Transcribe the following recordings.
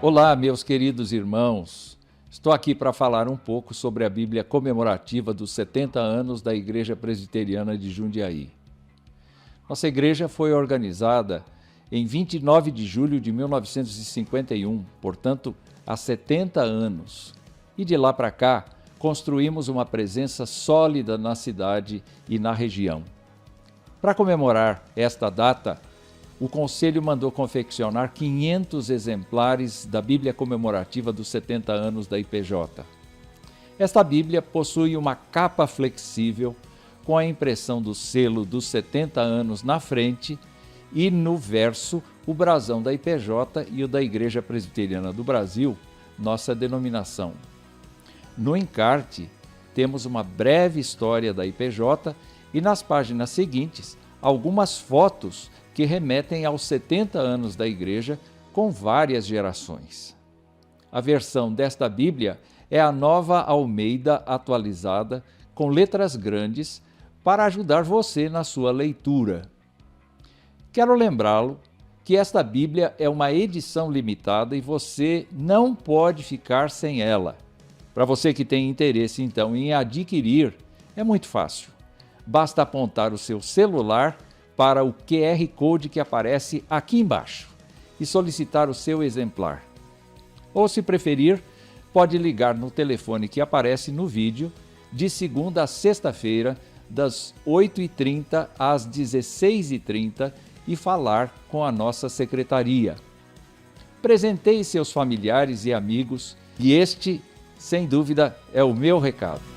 Olá, meus queridos irmãos. Estou aqui para falar um pouco sobre a Bíblia comemorativa dos 70 anos da Igreja Presbiteriana de Jundiaí. Nossa igreja foi organizada em 29 de julho de 1951, portanto, há 70 anos. E de lá para cá, construímos uma presença sólida na cidade e na região. Para comemorar esta data, o Conselho mandou confeccionar 500 exemplares da Bíblia comemorativa dos 70 anos da IPJ. Esta Bíblia possui uma capa flexível com a impressão do selo dos 70 anos na frente e no verso o brasão da IPJ e o da Igreja Presbiteriana do Brasil, nossa denominação. No encarte, temos uma breve história da IPJ e nas páginas seguintes, algumas fotos que remetem aos 70 anos da igreja com várias gerações. A versão desta Bíblia é a Nova Almeida atualizada, com letras grandes, para ajudar você na sua leitura. Quero lembrá-lo que esta Bíblia é uma edição limitada e você não pode ficar sem ela. Para você que tem interesse, então, em adquirir, é muito fácil. Basta apontar o seu celular para o QR Code que aparece aqui embaixo e solicitar o seu exemplar. Ou, se preferir, pode ligar no telefone que aparece no vídeo de segunda a sexta-feira, das 8h30 às 16h30 e falar com a nossa secretaria. Presenteie seus familiares e amigos e este, sem dúvida, é o meu recado.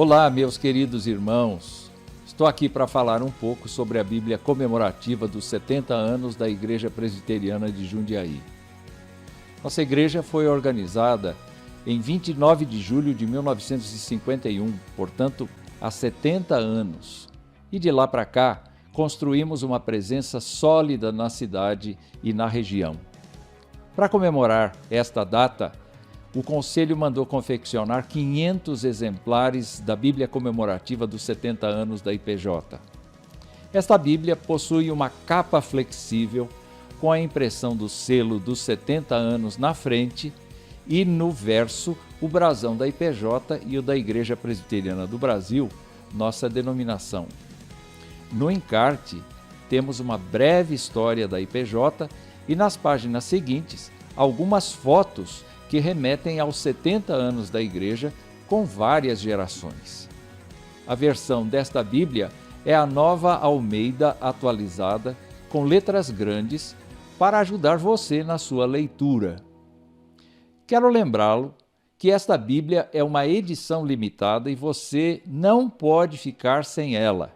Olá, meus queridos irmãos. Estou aqui para falar um pouco sobre a Bíblia comemorativa dos 70 anos da Igreja Presbiteriana de Jundiaí. Nossa igreja foi organizada em 29 de julho de 1951, portanto, há 70 anos. E de lá para cá, construímos uma presença sólida na cidade e na região. Para comemorar esta data, o Conselho mandou confeccionar 500 exemplares da Bíblia comemorativa dos 70 anos da IPJ. Esta Bíblia possui uma capa flexível com a impressão do selo dos 70 anos na frente e no verso o brasão da IPJ e o da Igreja Presbiteriana do Brasil, nossa denominação. No encarte, temos uma breve história da IPJ e nas páginas seguintes, algumas fotos que remetem aos 70 anos da igreja com várias gerações. A versão desta Bíblia é a Nova Almeida atualizada, com letras grandes, para ajudar você na sua leitura. Quero lembrá-lo que esta Bíblia é uma edição limitada e você não pode ficar sem ela.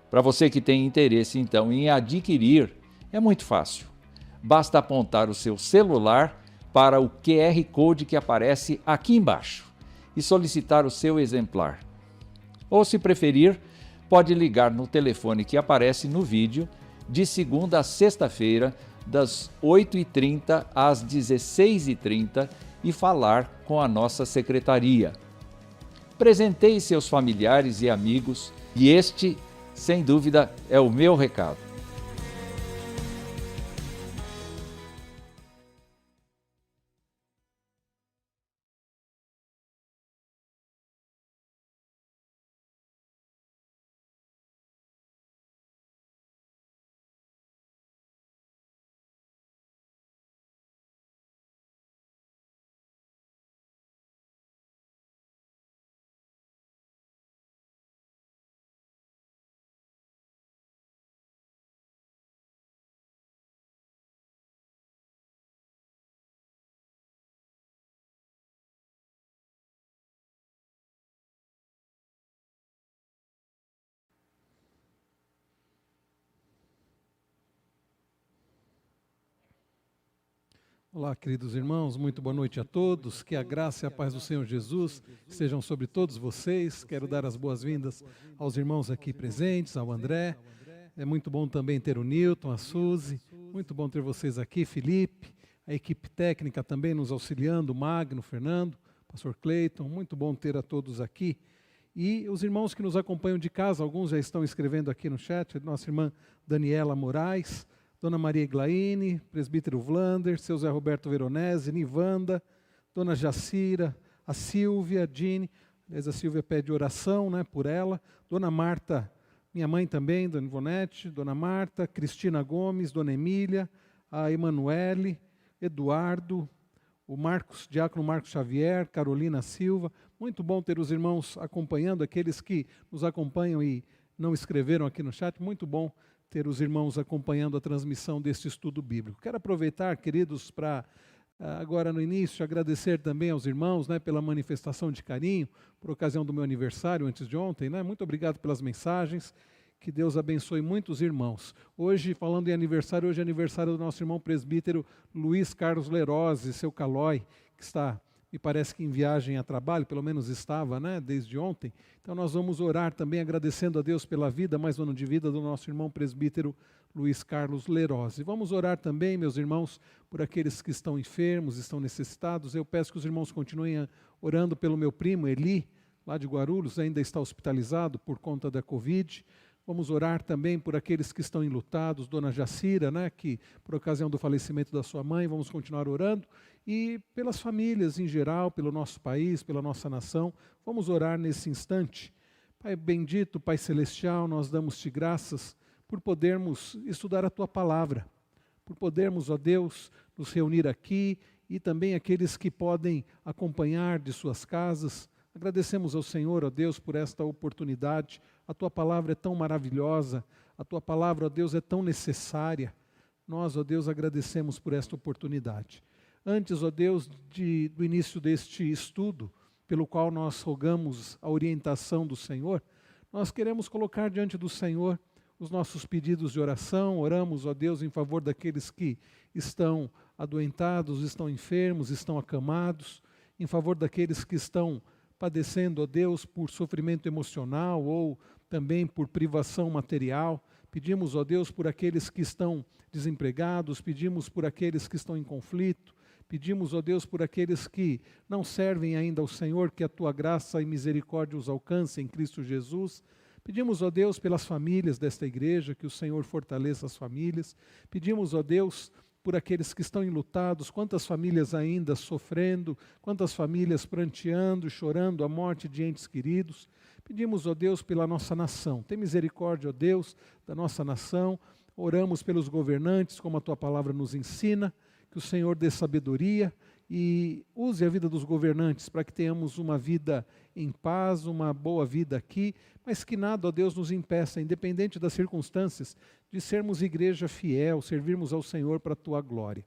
Para você que tem interesse, então, em adquirir, é muito fácil. Basta apontar o seu celular para o QR Code que aparece aqui embaixo e solicitar o seu exemplar. Ou, se preferir, pode ligar no telefone que aparece no vídeo de segunda a sexta-feira, das 8h30 às 16h30 e falar com a nossa secretaria. Presenteie seus familiares e amigos e este, sem dúvida, é o meu recado. Olá, queridos irmãos, muito boa noite a todos. Que a graça e a paz do Senhor Jesus estejam sobre todos vocês. Quero dar as boas-vindas aos irmãos aqui presentes, ao André. É muito bom também ter o Newton, a Suzy. Muito bom ter vocês aqui, Felipe. A equipe técnica também nos auxiliando, o Magno, o Fernando, o pastor Cleiton. Muito bom ter a todos aqui. E os irmãos que nos acompanham de casa, alguns já estão escrevendo aqui no chat, nossa irmã Daniela Moraes, Dona Maria Eglaine, presbítero Vlander, seu Zé Roberto Veronese, Nivanda, Dona Jacira, a Silvia, a Dini, aliás, a Silvia pede oração, né, por ela, Dona Marta, minha mãe também, Dona Ivonete, Dona Marta, Cristina Gomes, Dona Emília, a Emanuele, Eduardo, o Marcos, Diácono Marcos Xavier, Carolina Silva. Muito bom ter os irmãos acompanhando, aqueles que nos acompanham e não escreveram aqui no chat, muito bom ter os irmãos acompanhando a transmissão deste estudo bíblico. Quero aproveitar, queridos, para agora no início agradecer também aos irmãos, né, pela manifestação de carinho, por ocasião do meu aniversário antes de ontem, né? Muito obrigado pelas mensagens, que Deus abençoe muitos irmãos. Hoje, falando em aniversário, hoje é aniversário do nosso irmão presbítero Luiz Carlos Lerose, seu Calói, que está, me parece que em viagem a trabalho, pelo menos estava, né, desde ontem. Então nós vamos orar também agradecendo a Deus pela vida, mais um ano de vida do nosso irmão presbítero Luiz Carlos Lerose. Vamos orar também, meus irmãos, por aqueles que estão enfermos, estão necessitados. Eu peço que os irmãos continuem orando pelo meu primo Eli, lá de Guarulhos, ainda está hospitalizado por conta da Covid. Vamos orar também por aqueles que estão enlutados, Dona Jacira, né, que por ocasião do falecimento da sua mãe, vamos continuar orando, e pelas famílias em geral, pelo nosso país, pela nossa nação, vamos orar nesse instante. Pai bendito, Pai celestial, nós damos-te graças por podermos estudar a Tua palavra, por podermos, ó Deus, nos reunir aqui, e também aqueles que podem acompanhar de suas casas. Agradecemos ao Senhor, ó Deus, por esta oportunidade. A Tua palavra é tão maravilhosa, a Tua palavra, ó Deus, é tão necessária. Nós, ó Deus, agradecemos por esta oportunidade. Antes, ó Deus, do início deste estudo, pelo qual nós rogamos a orientação do Senhor, nós queremos colocar diante do Senhor os nossos pedidos de oração. Oramos, ó Deus, em favor daqueles que estão adoentados, estão enfermos, estão acamados, em favor daqueles que estão padecendo, ó Deus, por sofrimento emocional ou também por privação material. Pedimos, ó Deus, por aqueles que estão desempregados, pedimos por aqueles que estão em conflito, pedimos, ó Deus, por aqueles que não servem ainda ao Senhor, que a Tua graça e misericórdia os alcance em Cristo Jesus. Pedimos, ó Deus, pelas famílias desta igreja, que o Senhor fortaleça as famílias. Pedimos, ó Deus, por aqueles que estão enlutados, quantas famílias ainda sofrendo, quantas famílias pranteando, chorando a morte de entes queridos. Pedimos, ó Deus, pela nossa nação. Tem misericórdia, ó Deus, da nossa nação. Oramos pelos governantes, como a Tua palavra nos ensina, que o Senhor dê sabedoria e use a vida dos governantes para que tenhamos uma vida em paz, uma boa vida aqui, mas que nada, ó Deus, nos impeça, independente das circunstâncias, de sermos igreja fiel, servirmos ao Senhor para a Tua glória.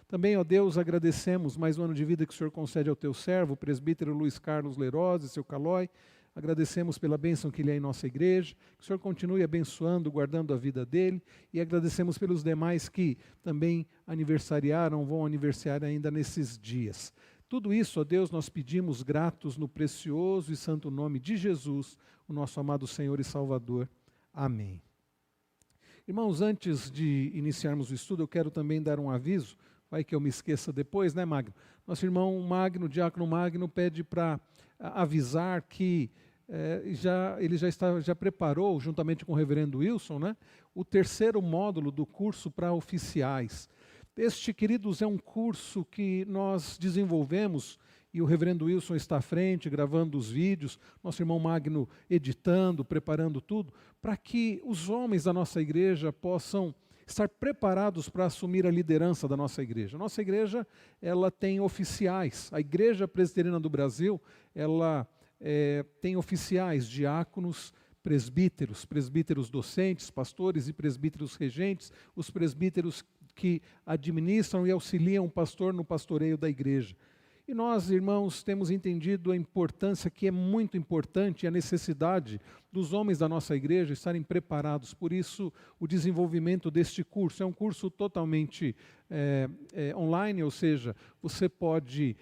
Também, ó Deus, agradecemos mais um ano de vida que o Senhor concede ao teu servo, o presbítero Luiz Carlos Leirose, seu Calói. Agradecemos pela bênção que ele é em nossa igreja, que o Senhor continue abençoando, guardando a vida dele, e agradecemos pelos demais que também aniversariaram, vão aniversariar ainda nesses dias. Tudo isso, ó Deus, nós pedimos gratos no precioso e santo nome de Jesus, o nosso amado Senhor e Salvador. Amém. Irmãos, antes de iniciarmos o estudo, eu quero também dar um aviso, vai que eu me esqueça depois, né, Magno? Nosso irmão Magno, Diácono Magno, pede para avisar que ele já preparou, juntamente com o reverendo Wilson, né, o terceiro módulo do curso para oficiais. Este, queridos, é um curso que nós desenvolvemos e o reverendo Wilson está à frente, gravando os vídeos, nosso irmão Magno editando, preparando tudo, para que os homens da nossa igreja possam estar preparados para assumir a liderança da nossa igreja. Nossa igreja, ela tem oficiais. A Igreja Presbiteriana do Brasil, ela tem oficiais, diáconos, presbíteros docentes, pastores e presbíteros regentes, os presbíteros que administram e auxiliam o pastor no pastoreio da igreja. E nós, irmãos, temos entendido a importância, que é muito importante, a necessidade dos homens da nossa igreja estarem preparados. Por isso, o desenvolvimento deste curso é um curso totalmente online, ou seja, você pode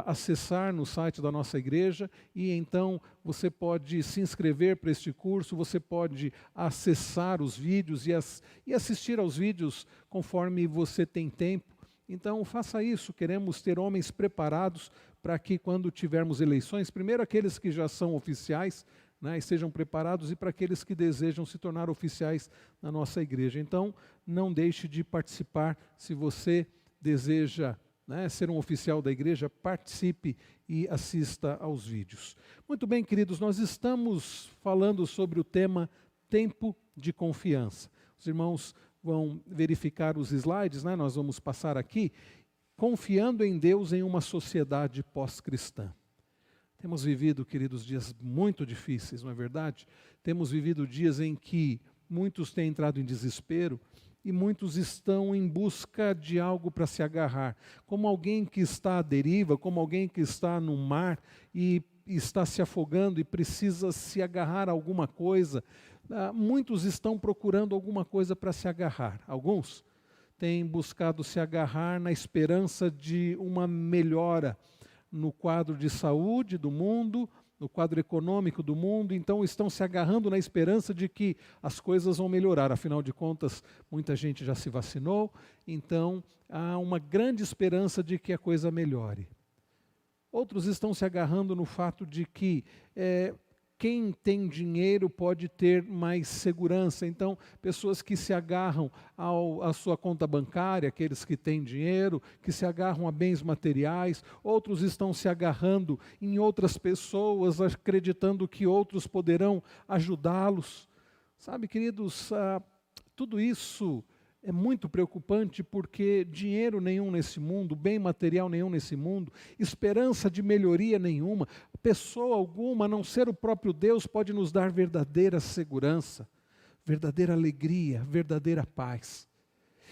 acessar no site da nossa igreja e então você pode se inscrever para este curso, você pode acessar os vídeos e assistir aos vídeos conforme você tem tempo. Então, faça isso, queremos ter homens preparados para que quando tivermos eleições, primeiro aqueles que já são oficiais, né, estejam preparados, e para aqueles que desejam se tornar oficiais na nossa igreja. Então, não deixe de participar. Se você deseja, né, ser um oficial da igreja, participe e assista aos vídeos. Muito bem, queridos, nós estamos falando sobre o tema tempo de confiança. Os irmãos vão verificar os slides, né? Nós vamos passar aqui, confiando em Deus em uma sociedade pós-cristã. Temos vivido, queridos, dias muito difíceis, não é verdade? Temos vivido dias em que muitos têm entrado em desespero e muitos estão em busca de algo para se agarrar, como alguém que está à deriva, como alguém que está no mar e está se afogando e precisa se agarrar a alguma coisa. Muitos estão procurando alguma coisa para se agarrar. Alguns têm buscado se agarrar na esperança de uma melhora no quadro de saúde do mundo, no quadro econômico do mundo, então estão se agarrando na esperança de que as coisas vão melhorar. Afinal de contas, muita gente já se vacinou, então há uma grande esperança de que a coisa melhore. Outros estão se agarrando no fato de que quem tem dinheiro pode ter mais segurança. Então, pessoas que se agarram à sua conta bancária, aqueles que têm dinheiro, que se agarram a bens materiais, outros estão se agarrando em outras pessoas, acreditando que outros poderão ajudá-los. Sabe, queridos, tudo isso é muito preocupante, porque dinheiro nenhum nesse mundo, bem material nenhum nesse mundo, esperança de melhoria nenhuma, pessoa alguma, a não ser o próprio Deus, pode nos dar verdadeira segurança, verdadeira alegria, verdadeira paz.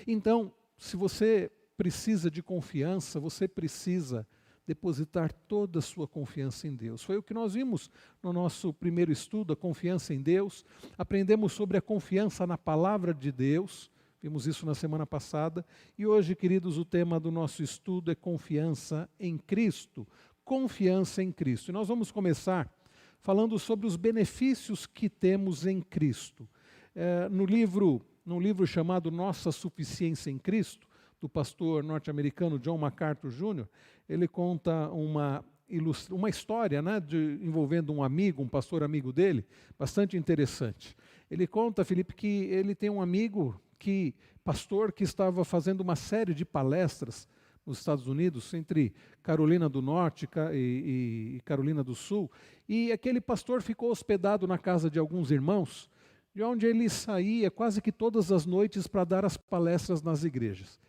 Então, se você precisa de confiança, você precisa depositar toda a sua confiança em Deus. Foi o que nós vimos no nosso primeiro estudo, a confiança em Deus. Aprendemos sobre a confiança na palavra de Deus. Vimos isso na semana passada. E hoje, queridos, o tema do nosso estudo é confiança em Cristo. Confiança em Cristo. E nós vamos começar falando sobre os benefícios que temos em Cristo. Num livro chamado Nossa Suficiência em Cristo, do pastor norte-americano John MacArthur Jr., ele conta uma história, né, envolvendo um amigo, um pastor amigo dele, bastante interessante. Ele conta, Felipe, que ele tem um amigo pastor que estava fazendo uma série de palestras nos Estados Unidos, entre Carolina do Norte e Carolina do Sul, e aquele pastor ficou hospedado na casa de alguns irmãos, de onde ele saía quase que todas as noites para dar as palestras nas igrejas.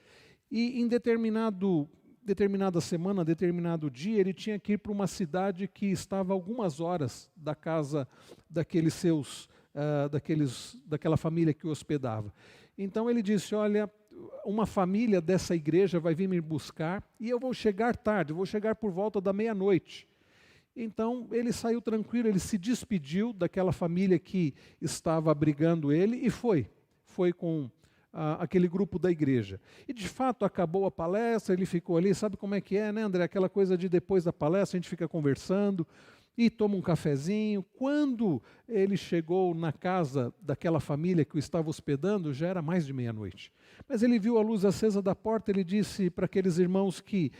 E em determinada semana, determinado dia, ele tinha que ir para uma cidade que estava a algumas horas da casa daquela família que o hospedava. Então ele disse: olha, uma família dessa igreja vai vir me buscar e eu vou chegar tarde, vou chegar por volta da meia-noite. Então ele saiu tranquilo, ele se despediu daquela família que estava abrigando ele e foi com aquele grupo da igreja. E de fato acabou a palestra, ele ficou ali, sabe como é que é, né, André? Aquela coisa de depois da palestra a gente fica conversando e toma um cafezinho. Quando ele chegou na casa daquela família que o estava hospedando, já era mais de meia-noite. Mas ele viu a luz acesa da porta, ele disse para aqueles irmãos que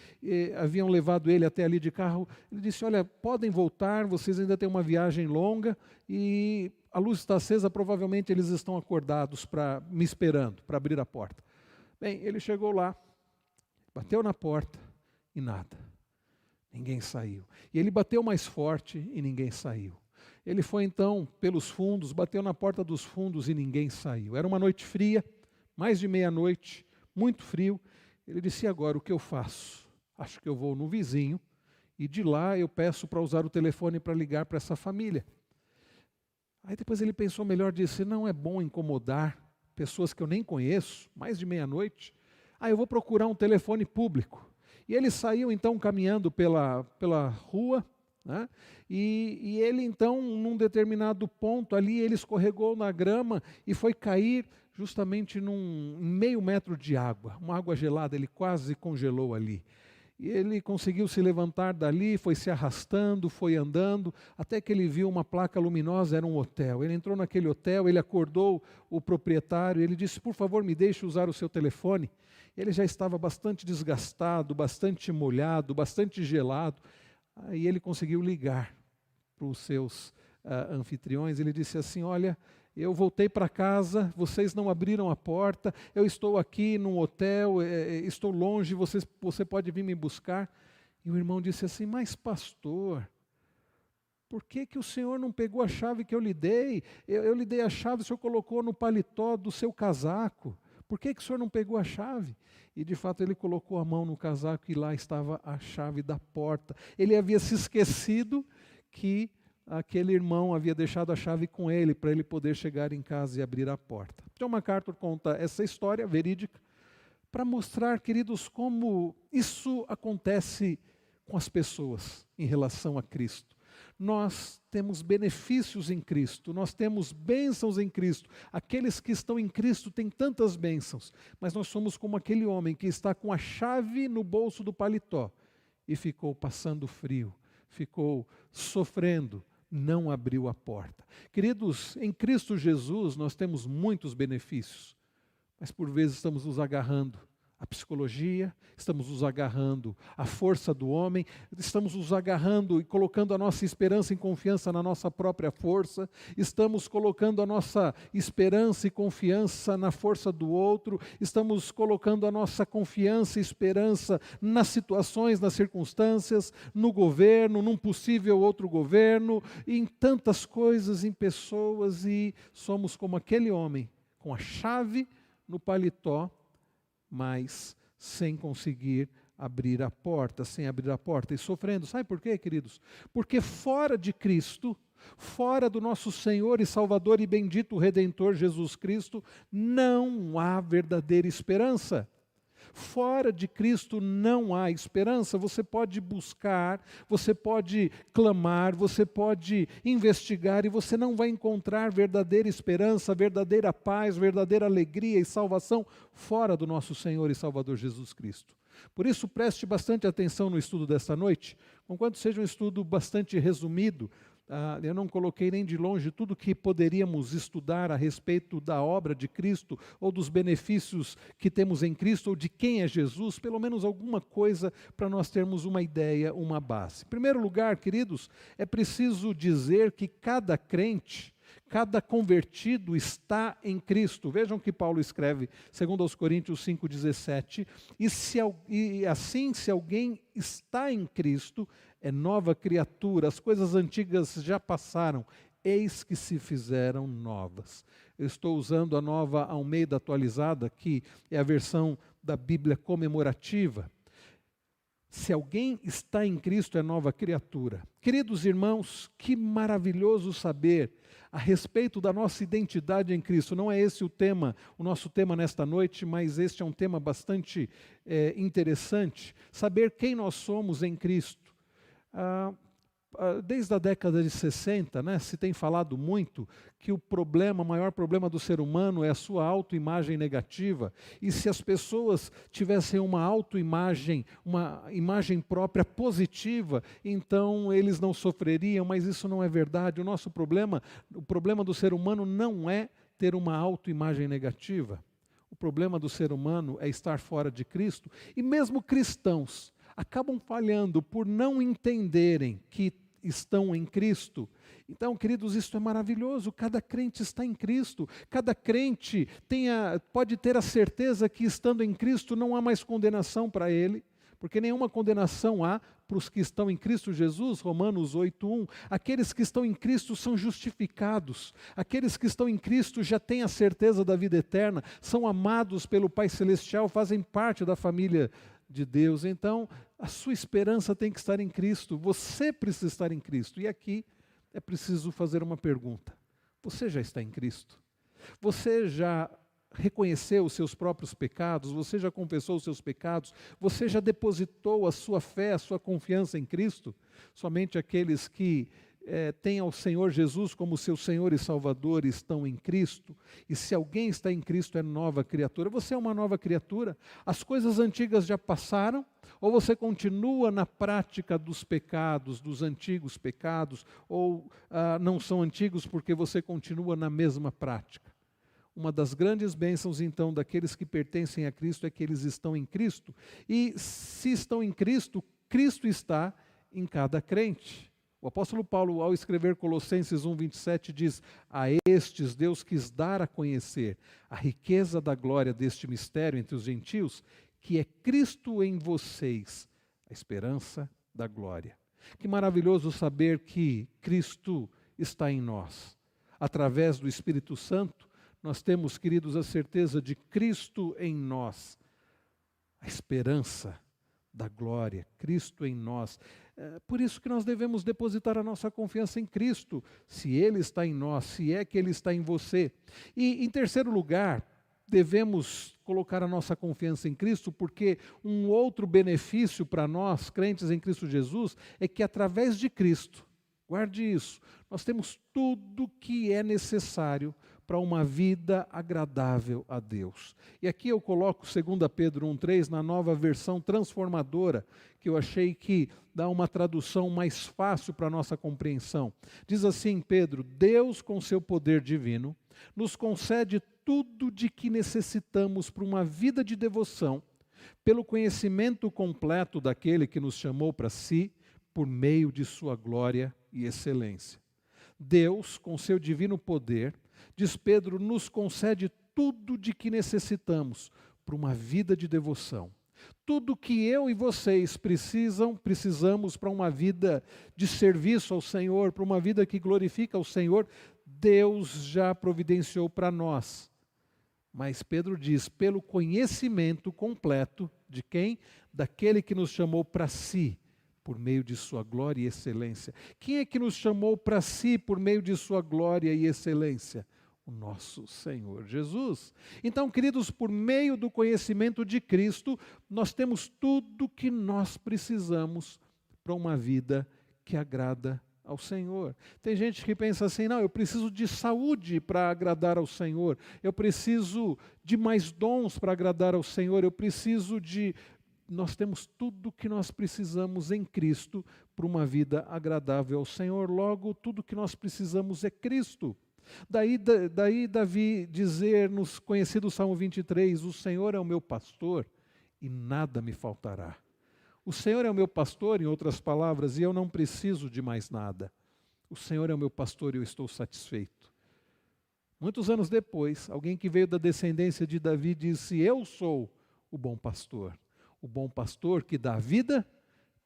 haviam levado ele até ali de carro, ele disse, olha, podem voltar, vocês ainda têm uma viagem longa e a luz está acesa, provavelmente eles estão acordados me esperando, para abrir a porta. Bem, ele chegou lá, bateu na porta e nada. Ninguém saiu. E ele bateu mais forte e ninguém saiu. Ele foi então pelos fundos, bateu na porta dos fundos e ninguém saiu. Era uma noite fria, mais de meia-noite, muito frio. Ele disse, e agora o que eu faço? Acho que eu vou no vizinho e de lá eu peço para usar o telefone para ligar para essa família. Aí depois ele pensou melhor, disse, não é bom incomodar pessoas que eu nem conheço, mais de meia-noite. Eu vou procurar um telefone público. E ele saiu então caminhando pela rua, né? E ele então, num determinado ponto ali, ele escorregou na grama e foi cair justamente num meio metro de água, uma água gelada, ele quase congelou ali. E ele conseguiu se levantar dali, foi se arrastando, foi andando, até que ele viu uma placa luminosa, era um hotel. Ele entrou naquele hotel, ele acordou o proprietário, ele disse, por favor, me deixe usar o seu telefone. Ele já estava bastante desgastado, bastante molhado, bastante gelado. Aí ele conseguiu ligar para os seus anfitriões, ele disse assim, olha, eu voltei para casa, vocês não abriram a porta, eu estou aqui num hotel, estou longe, você pode vir me buscar. E o irmão disse assim, mas pastor, por que o senhor não pegou a chave que eu lhe dei? Eu lhe dei a chave, o senhor colocou no paletó do seu casaco. Por que o senhor não pegou a chave? E de fato ele colocou a mão no casaco e lá estava a chave da porta. Ele havia se esquecido que aquele irmão havia deixado a chave com ele para ele poder chegar em casa e abrir a porta. John MacArthur conta essa história verídica para mostrar, queridos, como isso acontece com as pessoas em relação a Cristo. Nós temos benefícios em Cristo, nós temos bênçãos em Cristo. Aqueles que estão em Cristo têm tantas bênçãos, mas nós somos como aquele homem que está com a chave no bolso do paletó e ficou passando frio, ficou sofrendo, não abriu a porta. Queridos, em Cristo Jesus nós temos muitos benefícios, mas por vezes estamos nos agarrando à psicologia, estamos nos agarrando à força do homem, estamos nos agarrando e colocando a nossa esperança e confiança na nossa própria força, estamos colocando a nossa esperança e confiança na força do outro, estamos colocando a nossa confiança e esperança nas situações, nas circunstâncias, no governo, num possível outro governo, em tantas coisas, em pessoas, e somos como aquele homem com a chave no paletó, mas sem conseguir abrir a porta, e sofrendo. Sabe por quê, queridos? Porque fora de Cristo, fora do nosso Senhor e Salvador e bendito Redentor Jesus Cristo, não há verdadeira esperança. Fora de Cristo não há esperança. Você pode buscar, você pode clamar, você pode investigar e você não vai encontrar verdadeira esperança, verdadeira paz, verdadeira alegria e salvação fora do nosso Senhor e Salvador Jesus Cristo. Por isso preste bastante atenção no estudo desta noite, conquanto seja um estudo bastante resumido. Eu não coloquei nem de longe tudo que poderíamos estudar a respeito da obra de Cristo, ou dos benefícios que temos em Cristo, ou de quem é Jesus, pelo menos alguma coisa para nós termos uma ideia, uma base. Em primeiro lugar, queridos, é preciso dizer que cada crente, cada convertido está em Cristo. Vejam que Paulo escreve, segundo aos Coríntios 5,17, e assim, se alguém está em Cristo, é nova criatura, as coisas antigas já passaram, eis que se fizeram novas. Eu estou usando a Nova Almeida atualizada, que é a versão da Bíblia comemorativa. Se alguém está em Cristo, é nova criatura. Queridos irmãos, que maravilhoso saber a respeito da nossa identidade em Cristo. Não é esse o nosso tema nesta noite, mas este é um tema bastante interessante. Saber quem nós somos em Cristo. Desde a década de 60, se tem falado muito que o maior problema do ser humano é a sua autoimagem negativa. E se as pessoas tivessem uma autoimagem, uma imagem própria positiva, então eles não sofreriam, mas isso não é verdade. O problema do ser humano não é ter uma autoimagem negativa. O problema do ser humano é estar fora de Cristo. E mesmo cristãos acabam falhando por não entenderem que estão em Cristo. Então, queridos, isso é maravilhoso. Cada crente está em Cristo. Cada crente pode ter a certeza que, estando em Cristo, não há mais condenação para ele, porque nenhuma condenação há para os que estão em Cristo Jesus, Romanos 8:1. Aqueles que estão em Cristo são justificados. Aqueles que estão em Cristo já têm a certeza da vida eterna, são amados pelo Pai Celestial, fazem parte da família de Deus. Então, a sua esperança tem que estar em Cristo. Você precisa estar em Cristo. E aqui é preciso fazer uma pergunta. Você já está em Cristo? Você já reconheceu os seus próprios pecados? Você já confessou os seus pecados? Você já depositou a sua fé, a sua confiança em Cristo? Somente aqueles que têm ao Senhor Jesus como seu Senhor e Salvador estão em Cristo. E se alguém está em Cristo, é nova criatura. Você é uma nova criatura. As coisas antigas já passaram, ou você continua na prática dos pecados, dos antigos pecados, ou não são antigos porque você continua na mesma prática. Uma das grandes bênçãos, então, daqueles que pertencem a Cristo é que eles estão em Cristo. E se estão em Cristo, Cristo está em cada crente. O apóstolo Paulo, ao escrever Colossenses 1:27, diz: a estes Deus quis dar a conhecer a riqueza da glória deste mistério entre os gentios, que é Cristo em vocês, a esperança da glória. Que maravilhoso saber que Cristo está em nós. Através do Espírito Santo, nós temos, queridos, a certeza de Cristo em nós, a esperança da glória, Cristo em nós. Por isso que nós devemos depositar a nossa confiança em Cristo, se Ele está em nós, se é que Ele está em você. E, em terceiro lugar, devemos colocar a nossa confiança em Cristo, porque um outro benefício para nós, crentes em Cristo Jesus, é que através de Cristo, guarde isso, nós temos tudo que é necessário para uma vida agradável a Deus. E aqui eu coloco 2 Pedro 1:3 na nova versão transformadora, que eu achei que dá uma tradução mais fácil para a nossa compreensão. Diz assim, Pedro: Deus, com seu poder divino, nos concede tudo de que necessitamos para uma vida de devoção, pelo conhecimento completo daquele que nos chamou para si, por meio de sua glória e excelência. Deus, com seu divino poder, diz Pedro, nos concede tudo de que necessitamos para uma vida de devoção. Tudo que eu e vocês precisamos para uma vida de serviço ao Senhor, para uma vida que glorifica ao Senhor, Deus já providenciou para nós. Mas Pedro diz, pelo conhecimento completo de quem? Daquele que nos chamou para si, por meio de sua glória e excelência. Quem é que nos chamou para si por meio de sua glória e excelência? O nosso Senhor Jesus. Então, queridos, por meio do conhecimento de Cristo, nós temos tudo que nós precisamos para uma vida que agrada ao Senhor. Tem gente que pensa assim, não, eu preciso de saúde para agradar ao Senhor, eu preciso de mais dons para agradar ao Senhor, nós temos tudo o que nós precisamos em Cristo para uma vida agradável ao Senhor. Logo, tudo o que nós precisamos é Cristo. Daí Davi dizer, nos conhecido Salmo 23, o Senhor é o meu pastor e nada me faltará. O Senhor é o meu pastor, em outras palavras, e eu não preciso de mais nada. O Senhor é o meu pastor e eu estou satisfeito. Muitos anos depois, alguém que veio da descendência de Davi disse, eu sou o bom pastor que dá vida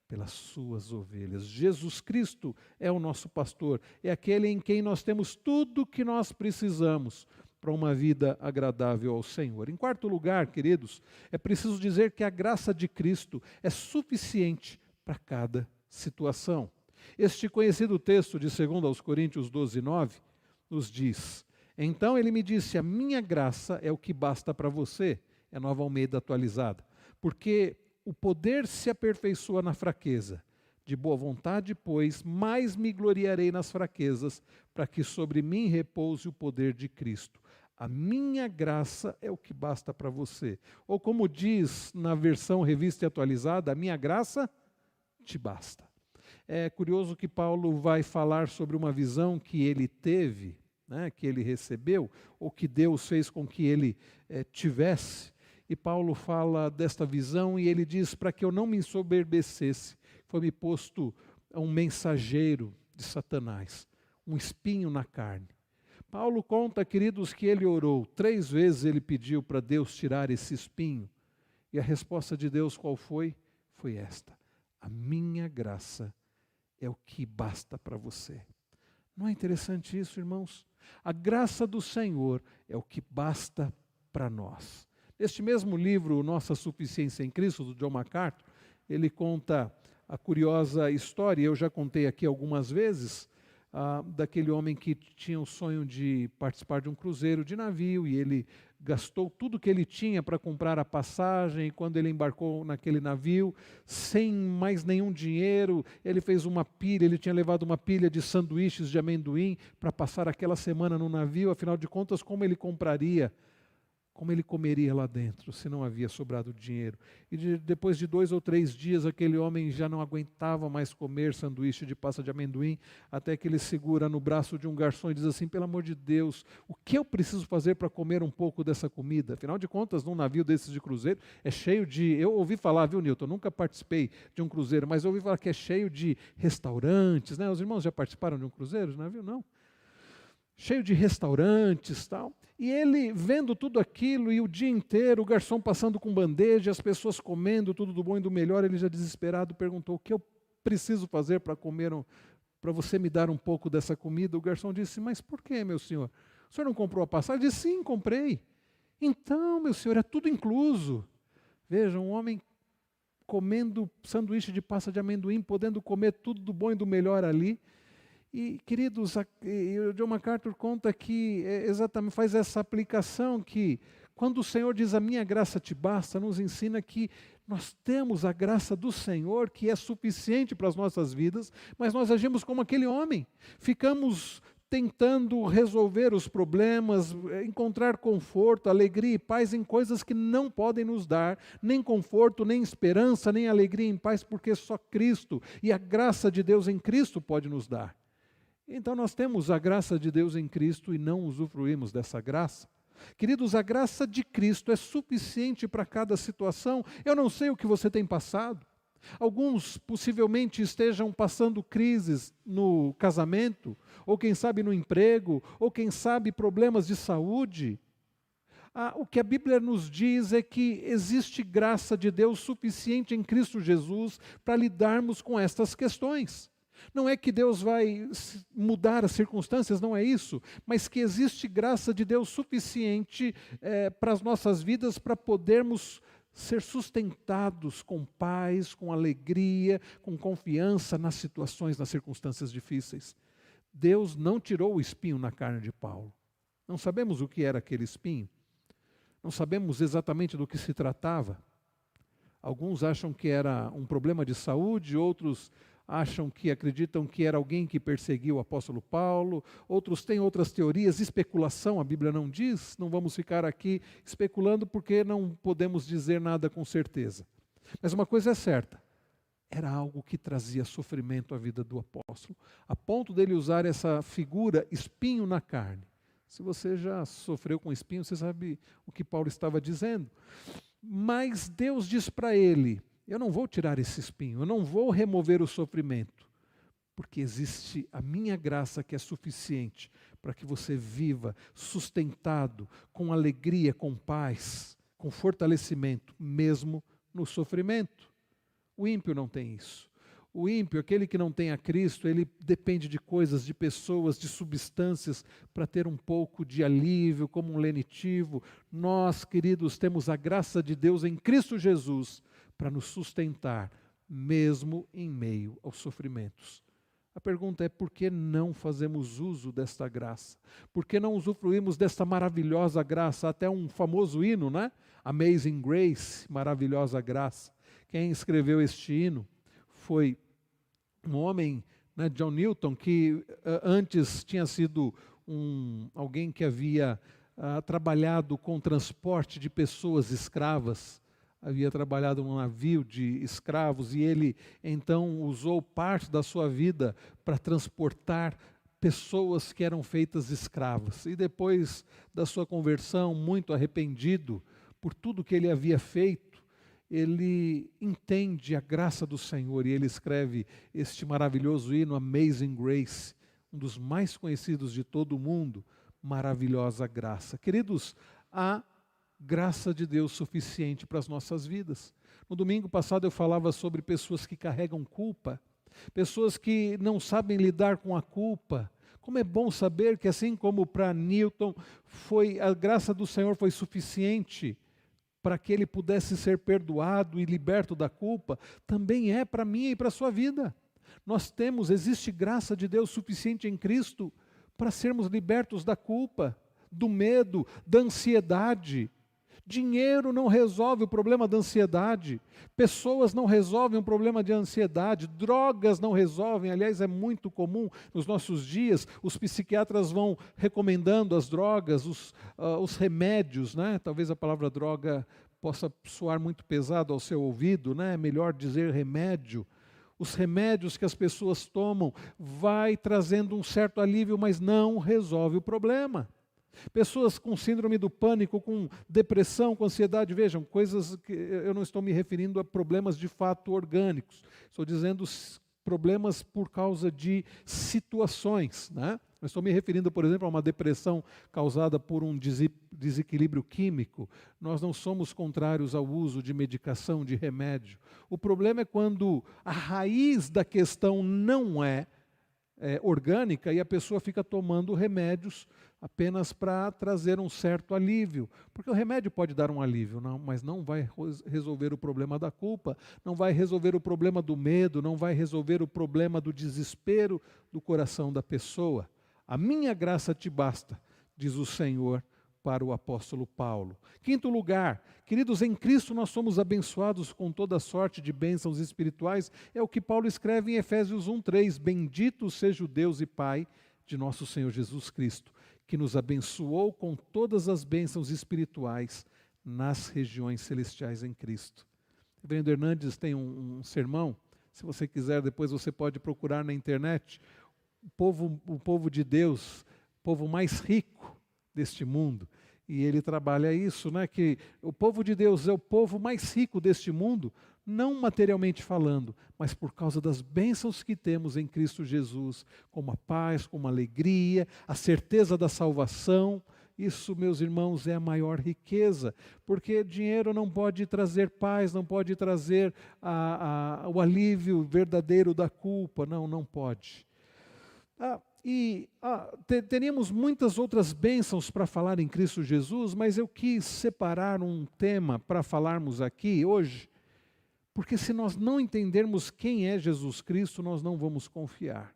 pelas suas ovelhas. Jesus Cristo é o nosso pastor, é aquele em quem nós temos tudo o que nós precisamos para uma vida agradável ao Senhor. Em quarto lugar, queridos, é preciso dizer que a graça de Cristo é suficiente para cada situação. Este conhecido texto de 2 Coríntios 12:9 nos diz: então ele me disse, a minha graça é o que basta para você, é a Nova Almeida atualizada, porque o poder se aperfeiçoa na fraqueza. De boa vontade, pois, mais me gloriarei nas fraquezas, para que sobre mim repouse o poder de Cristo. A minha graça é o que basta para você. Ou como diz na versão revista e atualizada, a minha graça te basta. É curioso que Paulo vai falar sobre uma visão que ele teve, né, que ele recebeu, ou que Deus fez com que ele tivesse. E Paulo fala desta visão e ele diz, para que eu não me ensoberbecesse, foi-me posto um mensageiro de Satanás, um espinho na carne. Paulo conta, queridos, que ele orou, 3 vezes ele pediu para Deus tirar esse espinho. E a resposta de Deus qual foi? Foi esta: a minha graça é o que basta para você. Não é interessante isso, irmãos? A graça do Senhor é o que basta para nós. Neste mesmo livro, Nossa Suficiência em Cristo, do John MacArthur, ele conta a curiosa história, eu já contei aqui algumas vezes, daquele homem que tinha o sonho de participar de um cruzeiro de navio, e ele gastou tudo que ele tinha para comprar a passagem, e quando ele embarcou naquele navio, sem mais nenhum dinheiro, ele fez uma pilha, ele tinha levado uma pilha de sanduíches de amendoim para passar aquela semana no navio, afinal de contas, como ele comeria lá dentro, se não havia sobrado dinheiro. E depois de 2 ou 3 dias, aquele homem já não aguentava mais comer sanduíche de pasta de amendoim, até que ele segura no braço de um garçom e diz assim, pelo amor de Deus, o que eu preciso fazer para comer um pouco dessa comida? Afinal de contas, num navio desses de cruzeiro, é cheio de... Eu ouvi falar, viu, Nilton? Nunca participei de um cruzeiro, mas eu ouvi falar que é cheio de restaurantes, né? Os irmãos já participaram de um cruzeiro de navio? Não. Cheio de restaurantes, tal. E ele vendo tudo aquilo, e o dia inteiro, o garçom passando com bandeja, as pessoas comendo tudo do bom e do melhor, ele já desesperado perguntou, o que eu preciso fazer para comer, para você me dar um pouco dessa comida? O garçom disse, mas por que, meu senhor? O senhor não comprou a passagem? Ele disse, sim, comprei. Então, meu senhor, é tudo incluso. Veja, um homem comendo sanduíche de pasta de amendoim, podendo comer tudo do bom e do melhor ali. E, queridos, o John MacArthur conta que exatamente faz essa aplicação que, quando o Senhor diz, a minha graça te basta, nos ensina que nós temos a graça do Senhor, que é suficiente para as nossas vidas, mas nós agimos como aquele homem. Ficamos tentando resolver os problemas, encontrar conforto, alegria e paz em coisas que não podem nos dar, nem conforto, nem esperança, nem alegria e paz, porque só Cristo e a graça de Deus em Cristo pode nos dar. Então nós temos a graça de Deus em Cristo e não usufruímos dessa graça. Queridos, a graça de Cristo é suficiente para cada situação. Eu não sei o que você tem passado. Alguns possivelmente estejam passando crises no casamento, ou quem sabe no emprego, ou quem sabe problemas de saúde. O que a Bíblia nos diz é que existe graça de Deus suficiente em Cristo Jesus para lidarmos com estas questões. Não é que Deus vai mudar as circunstâncias, não é isso, mas que existe graça de Deus suficiente para as nossas vidas, para podermos ser sustentados com paz, com alegria, com confiança nas situações, nas circunstâncias difíceis. Deus não tirou o espinho na carne de Paulo. Não sabemos o que era aquele espinho. Não sabemos exatamente do que se tratava. Alguns acham que era um problema de saúde, outros acreditam que era alguém que perseguiu o apóstolo Paulo, outros têm outras teorias, especulação, a Bíblia não diz, não vamos ficar aqui especulando porque não podemos dizer nada com certeza. Mas uma coisa é certa, era algo que trazia sofrimento à vida do apóstolo, a ponto dele usar essa figura, espinho na carne. Se você já sofreu com espinho, você sabe o que Paulo estava dizendo. Mas Deus diz para ele, eu não vou tirar esse espinho, eu não vou remover o sofrimento, porque existe a minha graça que é suficiente para que você viva sustentado, com alegria, com paz, com fortalecimento, mesmo no sofrimento. O ímpio não tem isso. O ímpio, aquele que não tem a Cristo, ele depende de coisas, de pessoas, de substâncias para ter um pouco de alívio, como um lenitivo. Nós, queridos, temos a graça de Deus em Cristo Jesus para nos sustentar, mesmo em meio aos sofrimentos. A pergunta é: por que não fazemos uso desta graça? Por que não usufruímos desta maravilhosa graça? Até um famoso hino, né? Amazing Grace, maravilhosa graça. Quem escreveu este hino foi um homem, né, John Newton, que antes tinha sido alguém que havia trabalhado com transporte de pessoas escravas, havia trabalhado num navio de escravos, e ele então usou parte da sua vida para transportar pessoas que eram feitas escravas. E depois da sua conversão, muito arrependido por tudo que ele havia feito, ele entende a graça do Senhor e ele escreve este maravilhoso hino, Amazing Grace, um dos mais conhecidos de todo o mundo, maravilhosa graça. Queridos, há graça de Deus suficiente para as nossas vidas. No domingo passado eu falava sobre pessoas que carregam culpa, pessoas que não sabem lidar com a culpa. Como é bom saber que, assim como para Newton a graça do Senhor foi suficiente para que ele pudesse ser perdoado e liberto da culpa, também é para mim e para a sua vida. Existe graça de Deus suficiente em Cristo para sermos libertos da culpa, do medo, da ansiedade. Dinheiro não resolve o problema da ansiedade, pessoas não resolvem o problema de ansiedade, drogas não resolvem. Aliás, é muito comum nos nossos dias, os psiquiatras vão recomendando as drogas, os remédios, né? Talvez a palavra droga possa soar muito pesado ao seu ouvido, né? É melhor dizer remédio. Os remédios que as pessoas tomam vai trazendo um certo alívio, mas não resolve o problema. Pessoas com síndrome do pânico, com depressão, com ansiedade, vejam, coisas que eu não estou me referindo a problemas de fato orgânicos, estou dizendo problemas por causa de situações, né? Eu estou me referindo, por exemplo, a uma depressão causada por um desequilíbrio químico. Nós não somos contrários ao uso de medicação, de remédio. O problema é quando a raiz da questão não é orgânica e a pessoa fica tomando remédios apenas para trazer um certo alívio. Porque o remédio pode dar um alívio, mas não vai resolver o problema da culpa, não vai resolver o problema do medo, não vai resolver o problema do desespero do coração da pessoa. A minha graça te basta, diz o Senhor para o apóstolo Paulo. Quinto lugar, queridos, em Cristo nós somos abençoados com toda sorte de bênçãos espirituais. É o que Paulo escreve em Efésios 1:3. Bendito seja o Deus e Pai de nosso Senhor Jesus Cristo, que nos abençoou com todas as bênçãos espirituais nas regiões celestiais em Cristo. O reverendo Hernandes tem um sermão, se você quiser depois você pode procurar na internet. O povo de Deus, o povo mais rico deste mundo, e ele trabalha isso, né, que o povo de Deus é o povo mais rico deste mundo, não materialmente falando, mas por causa das bênçãos que temos em Cristo Jesus, como a paz, como a alegria, a certeza da salvação. Isso, meus irmãos, é a maior riqueza, porque dinheiro não pode trazer paz, não pode trazer o alívio verdadeiro da culpa, não pode. Teríamos muitas outras bênçãos para falar em Cristo Jesus, mas eu quis separar um tema para falarmos aqui hoje, porque se nós não entendermos quem é Jesus Cristo, nós não vamos confiar.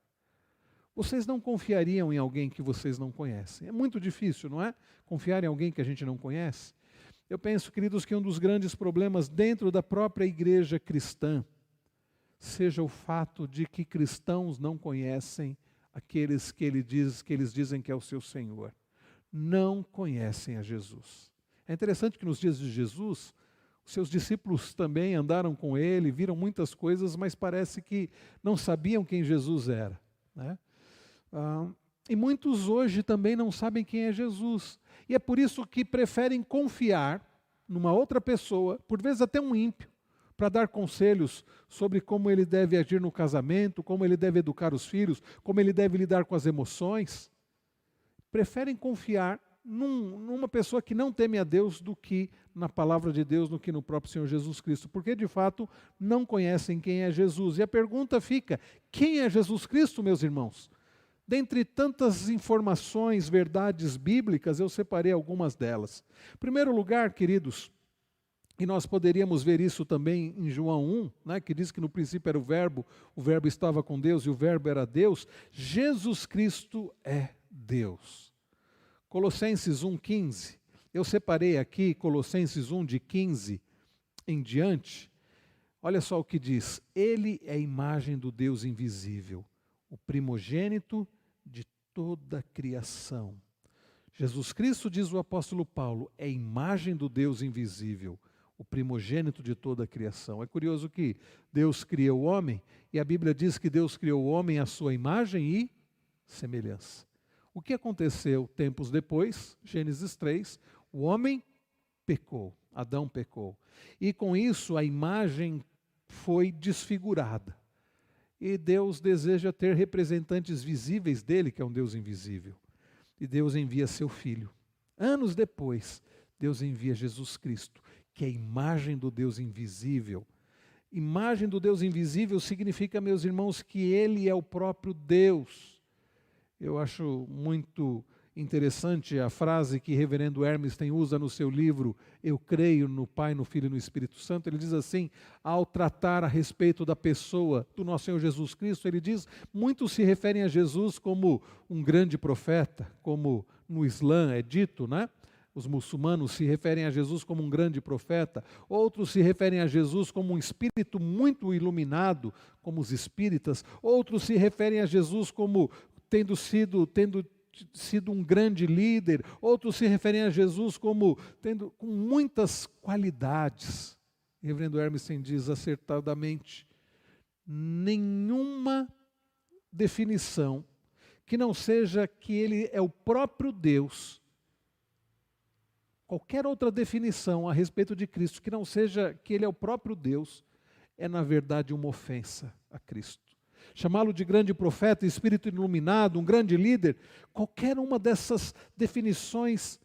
Vocês não confiariam em alguém que vocês não conhecem. É muito difícil, não é? Confiar em alguém que a gente não conhece. Eu penso, queridos, que um dos grandes problemas dentro da própria igreja cristã seja o fato de que cristãos não conhecem aqueles que eles dizem que é o seu Senhor. Não conhecem a Jesus. É interessante que nos dias de Jesus, os seus discípulos também andaram com ele, viram muitas coisas, mas parece que não sabiam quem Jesus era, né? E muitos hoje também não sabem quem é Jesus. E é por isso que preferem confiar numa outra pessoa, por vezes até um ímpio, para dar conselhos sobre como ele deve agir no casamento, como ele deve educar os filhos, como ele deve lidar com as emoções. Preferem confiar numa pessoa que não teme a Deus do que na palavra de Deus, do que no próprio Senhor Jesus Cristo, porque de fato não conhecem quem é Jesus. E a pergunta fica: quem é Jesus Cristo, meus irmãos? Dentre tantas informações, verdades bíblicas, eu separei algumas delas. Em primeiro lugar, queridos, e nós poderíamos ver isso também em João 1, né, que diz que no princípio era o Verbo estava com Deus e o Verbo era Deus. Jesus Cristo é Deus. Colossenses 1,15, eu separei aqui Colossenses 1, de 15 em diante. Olha só o que diz: Ele é a imagem do Deus invisível, o primogênito de toda a criação. Jesus Cristo, diz o apóstolo Paulo, é a imagem do Deus invisível, o primogênito de toda a criação. É curioso que Deus cria o homem, e a Bíblia diz que Deus criou o homem à sua imagem e semelhança. O que aconteceu tempos depois? Gênesis 3, o homem pecou, Adão pecou. E com isso a imagem foi desfigurada. E Deus deseja ter representantes visíveis dele, que é um Deus invisível. E Deus envia seu Filho. Anos depois, Deus envia Jesus Cristo, que é a imagem do Deus invisível. Imagem do Deus invisível significa, meus irmãos, que Ele é o próprio Deus. Eu acho muito interessante a frase que reverendo Hermes usa no seu livro Eu Creio no Pai, no Filho e no Espírito Santo. Ele diz assim, ao tratar a respeito da pessoa do nosso Senhor Jesus Cristo, ele diz, muitos se referem a Jesus como um grande profeta, como no Islã é dito, né? Os muçulmanos se referem a Jesus como um grande profeta, outros se referem a Jesus como um espírito muito iluminado, como os espíritas, outros se referem a Jesus como tendo sido um grande líder, outros se referem a Jesus como com muitas qualidades. O reverendo Hermesen diz acertadamente, nenhuma definição que não seja que ele é o próprio Deus, qualquer outra definição a respeito de Cristo que não seja que ele é o próprio Deus, é na verdade uma ofensa a Cristo. Chamá-lo de grande profeta, espírito iluminado, um grande líder, qualquer uma dessas definições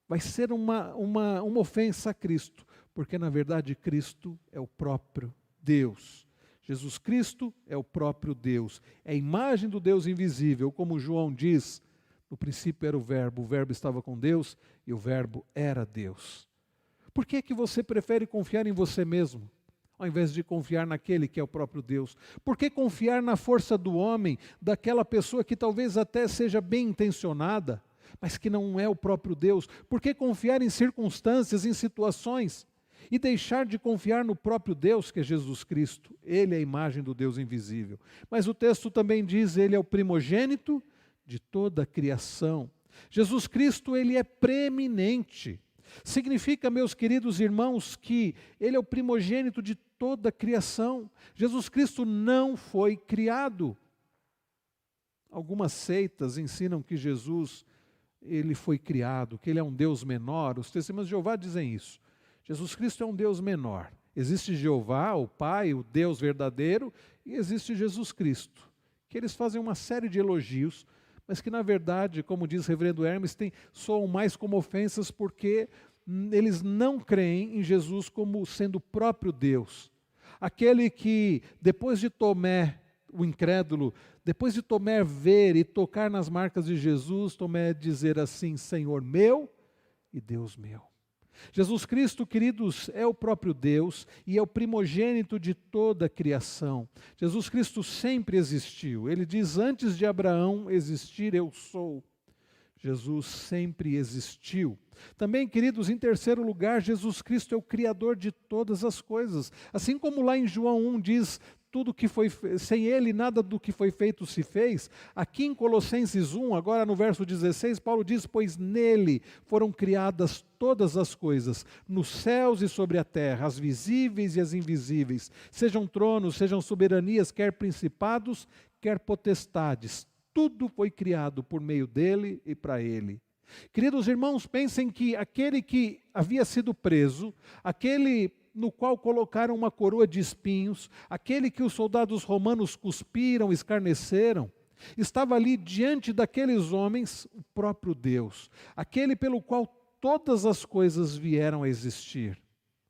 vai ser uma ofensa a Cristo, porque na verdade Cristo é o próprio Deus. Jesus Cristo é o próprio Deus, é a imagem do Deus invisível, como João diz, no princípio era o Verbo estava com Deus e o Verbo era Deus. Por que é que você prefere confiar em você mesmo, ao invés de confiar naquele que é o próprio Deus? Por que confiar na força do homem, daquela pessoa que talvez até seja bem intencionada, mas que não é o próprio Deus? Por que confiar em circunstâncias, em situações, e deixar de confiar no próprio Deus, que é Jesus Cristo? Ele é a imagem do Deus invisível. Mas o texto também diz, ele é o primogênito de toda a criação. Jesus Cristo, ele é preeminente. Significa, meus queridos irmãos, que ele é o primogênito de toda a criação. Jesus Cristo não foi criado. Algumas seitas ensinam que Jesus, ele foi criado, que ele é um Deus menor. Os testemunhos de Jeová dizem isso. Jesus Cristo é um Deus menor. Existe Jeová, o Pai, o Deus verdadeiro, e existe Jesus Cristo, que eles fazem uma série de elogios, mas que na verdade, como diz o reverendo Hermes, soam mais como ofensas porque eles não creem em Jesus como sendo o próprio Deus. Aquele que, depois de Tomé, o incrédulo, depois de Tomé ver e tocar nas marcas de Jesus, Tomé dizer assim, Senhor meu e Deus meu. Jesus Cristo, queridos, é o próprio Deus e é o primogênito de toda a criação. Jesus Cristo sempre existiu. Ele diz, antes de Abraão existir, eu sou. Jesus sempre existiu. Também, queridos, em terceiro lugar, Jesus Cristo é o Criador de todas as coisas. Assim como lá em João 1 diz, tudo que foi, sem Ele nada do que foi feito se fez. Aqui em Colossenses 1, agora no verso 16, Paulo diz, pois nele foram criadas todas as coisas, nos céus e sobre a terra, as visíveis e as invisíveis, sejam tronos, sejam soberanias, quer principados, quer potestades. Tudo foi criado por meio dele e para ele. Queridos irmãos, pensem que aquele que havia sido preso, aquele no qual colocaram uma coroa de espinhos, aquele que os soldados romanos cuspiram, escarneceram, Estava ali diante daqueles homens o próprio Deus, aquele pelo qual todas as coisas vieram a existir.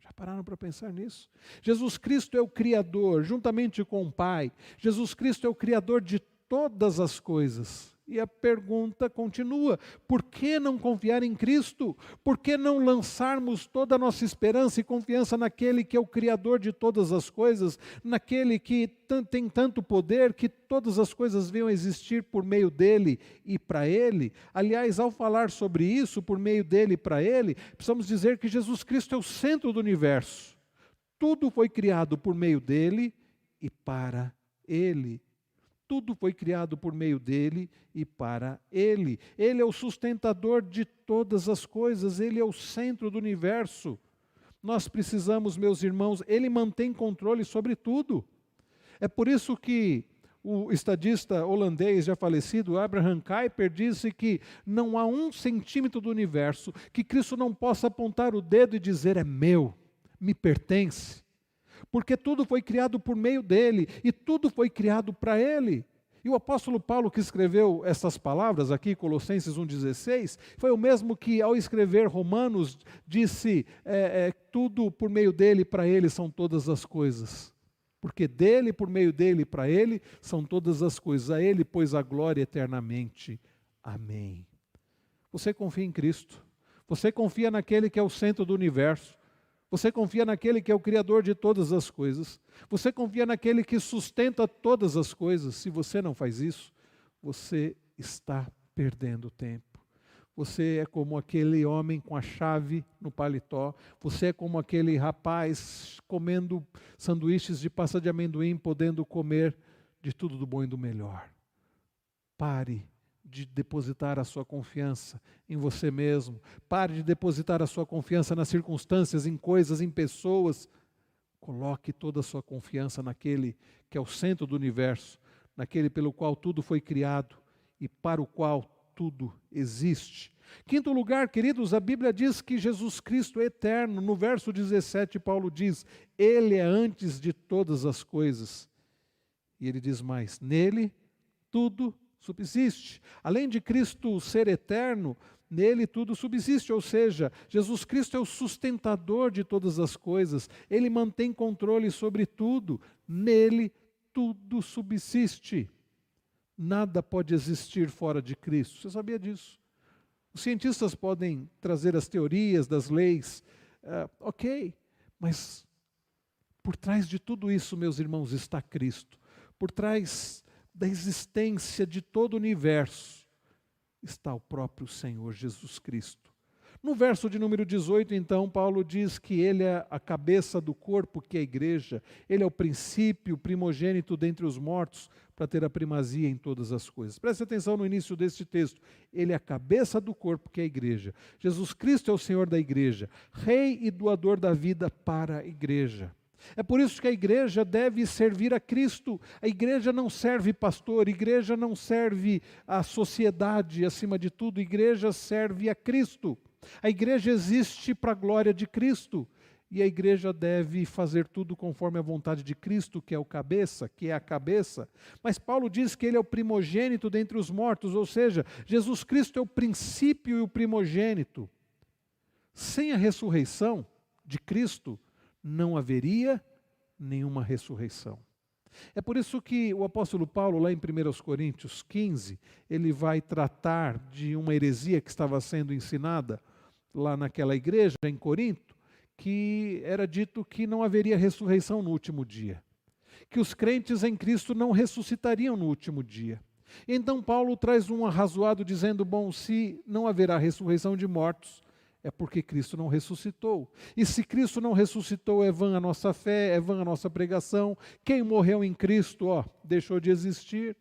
Já pararam para pensar nisso? Jesus Cristo é o Criador, juntamente com o Pai. Jesus Cristo é o Criador de todas as coisas. E a pergunta continua: por que não confiar em Cristo? Por que não lançarmos toda a nossa esperança e confiança naquele que é o Criador de todas as coisas, naquele que tem tanto poder que todas as coisas venham a existir por meio dele e para ele? Aliás, ao falar sobre isso, por meio dele e para ele, precisamos dizer que Jesus Cristo é o centro do universo. Tudo foi criado por meio dele e para ele. Tudo foi criado por meio dele e para ele. Ele é o sustentador de todas as coisas, ele é o centro do universo. Nós precisamos, meus irmãos, ele mantém controle sobre tudo. É por isso que o estadista holandês já falecido, Abraham Kuyper, disse que não há 1 centímetro do universo que Cristo não possa apontar o dedo e dizer: é meu, me pertence. Porque tudo foi criado por meio dele e tudo foi criado para ele. E o apóstolo Paulo, que escreveu essas palavras aqui, Colossenses 1,16, foi o mesmo que, ao escrever Romanos, disse: tudo por meio dele e para ele são todas as coisas. Porque dele, por meio dele e para ele são todas as coisas. A ele, pois, a glória eternamente. Amém. Você confia em Cristo. Você confia naquele que é o centro do universo. Você confia naquele que é o Criador de todas as coisas. Você confia naquele que sustenta todas as coisas. Se você não faz isso, você está perdendo tempo. Você é como aquele homem com a chave no paletó. Você é como aquele rapaz comendo sanduíches de pasta de amendoim, podendo comer de tudo do bom e do melhor. Pare de depositar a sua confiança em você mesmo. Pare de depositar a sua confiança nas circunstâncias, em coisas, em pessoas. Coloque toda a sua confiança naquele que é o centro do universo, naquele pelo qual tudo foi criado e para o qual tudo existe. Quinto lugar, queridos, a Bíblia diz que Jesus Cristo é eterno. No verso 17, Paulo diz: Ele é antes de todas as coisas. E ele diz mais: nele tudo subsiste. Além de Cristo ser eterno, nele tudo subsiste, ou seja, Jesus Cristo é o sustentador de todas as coisas, ele mantém controle sobre tudo, nele tudo subsiste. Nada pode existir fora de Cristo. Você sabia disso? Os cientistas podem trazer as teorias das leis, ok, mas por trás de tudo isso, meus irmãos, está Cristo. Por trás da existência de todo o universo está o próprio Senhor Jesus Cristo. No verso de número 18, então, Paulo diz que ele é a cabeça do corpo, que é a igreja. Ele é o princípio, o primogênito dentre os mortos, para ter a primazia em todas as coisas. Preste atenção no início deste texto. Ele é a cabeça do corpo, que é a igreja. Jesus Cristo é o Senhor da igreja, rei e doador da vida para a igreja. É por isso que a igreja deve servir a Cristo. A igreja não serve pastor, a igreja não serve a sociedade, acima de tudo, a igreja serve a Cristo. A igreja existe para a glória de Cristo. E a igreja deve fazer tudo conforme a vontade de Cristo, que é o cabeça, que é a cabeça. Mas Paulo diz que ele é o primogênito dentre os mortos, ou seja, Jesus Cristo é o princípio e o primogênito. Sem a ressurreição de Cristo, não haveria nenhuma ressurreição. É por isso que o apóstolo Paulo, lá em 1 Coríntios 15, ele vai tratar de uma heresia que estava sendo ensinada lá naquela igreja em Corinto, que era dito que não haveria ressurreição no último dia, que os crentes em Cristo não ressuscitariam no último dia. Então Paulo traz um arrazoado dizendo: bom, se não haverá ressurreição de mortos, é porque Cristo não ressuscitou. E se Cristo não ressuscitou, é vã a nossa fé, é vã a nossa pregação. Quem morreu em Cristo, deixou de existir.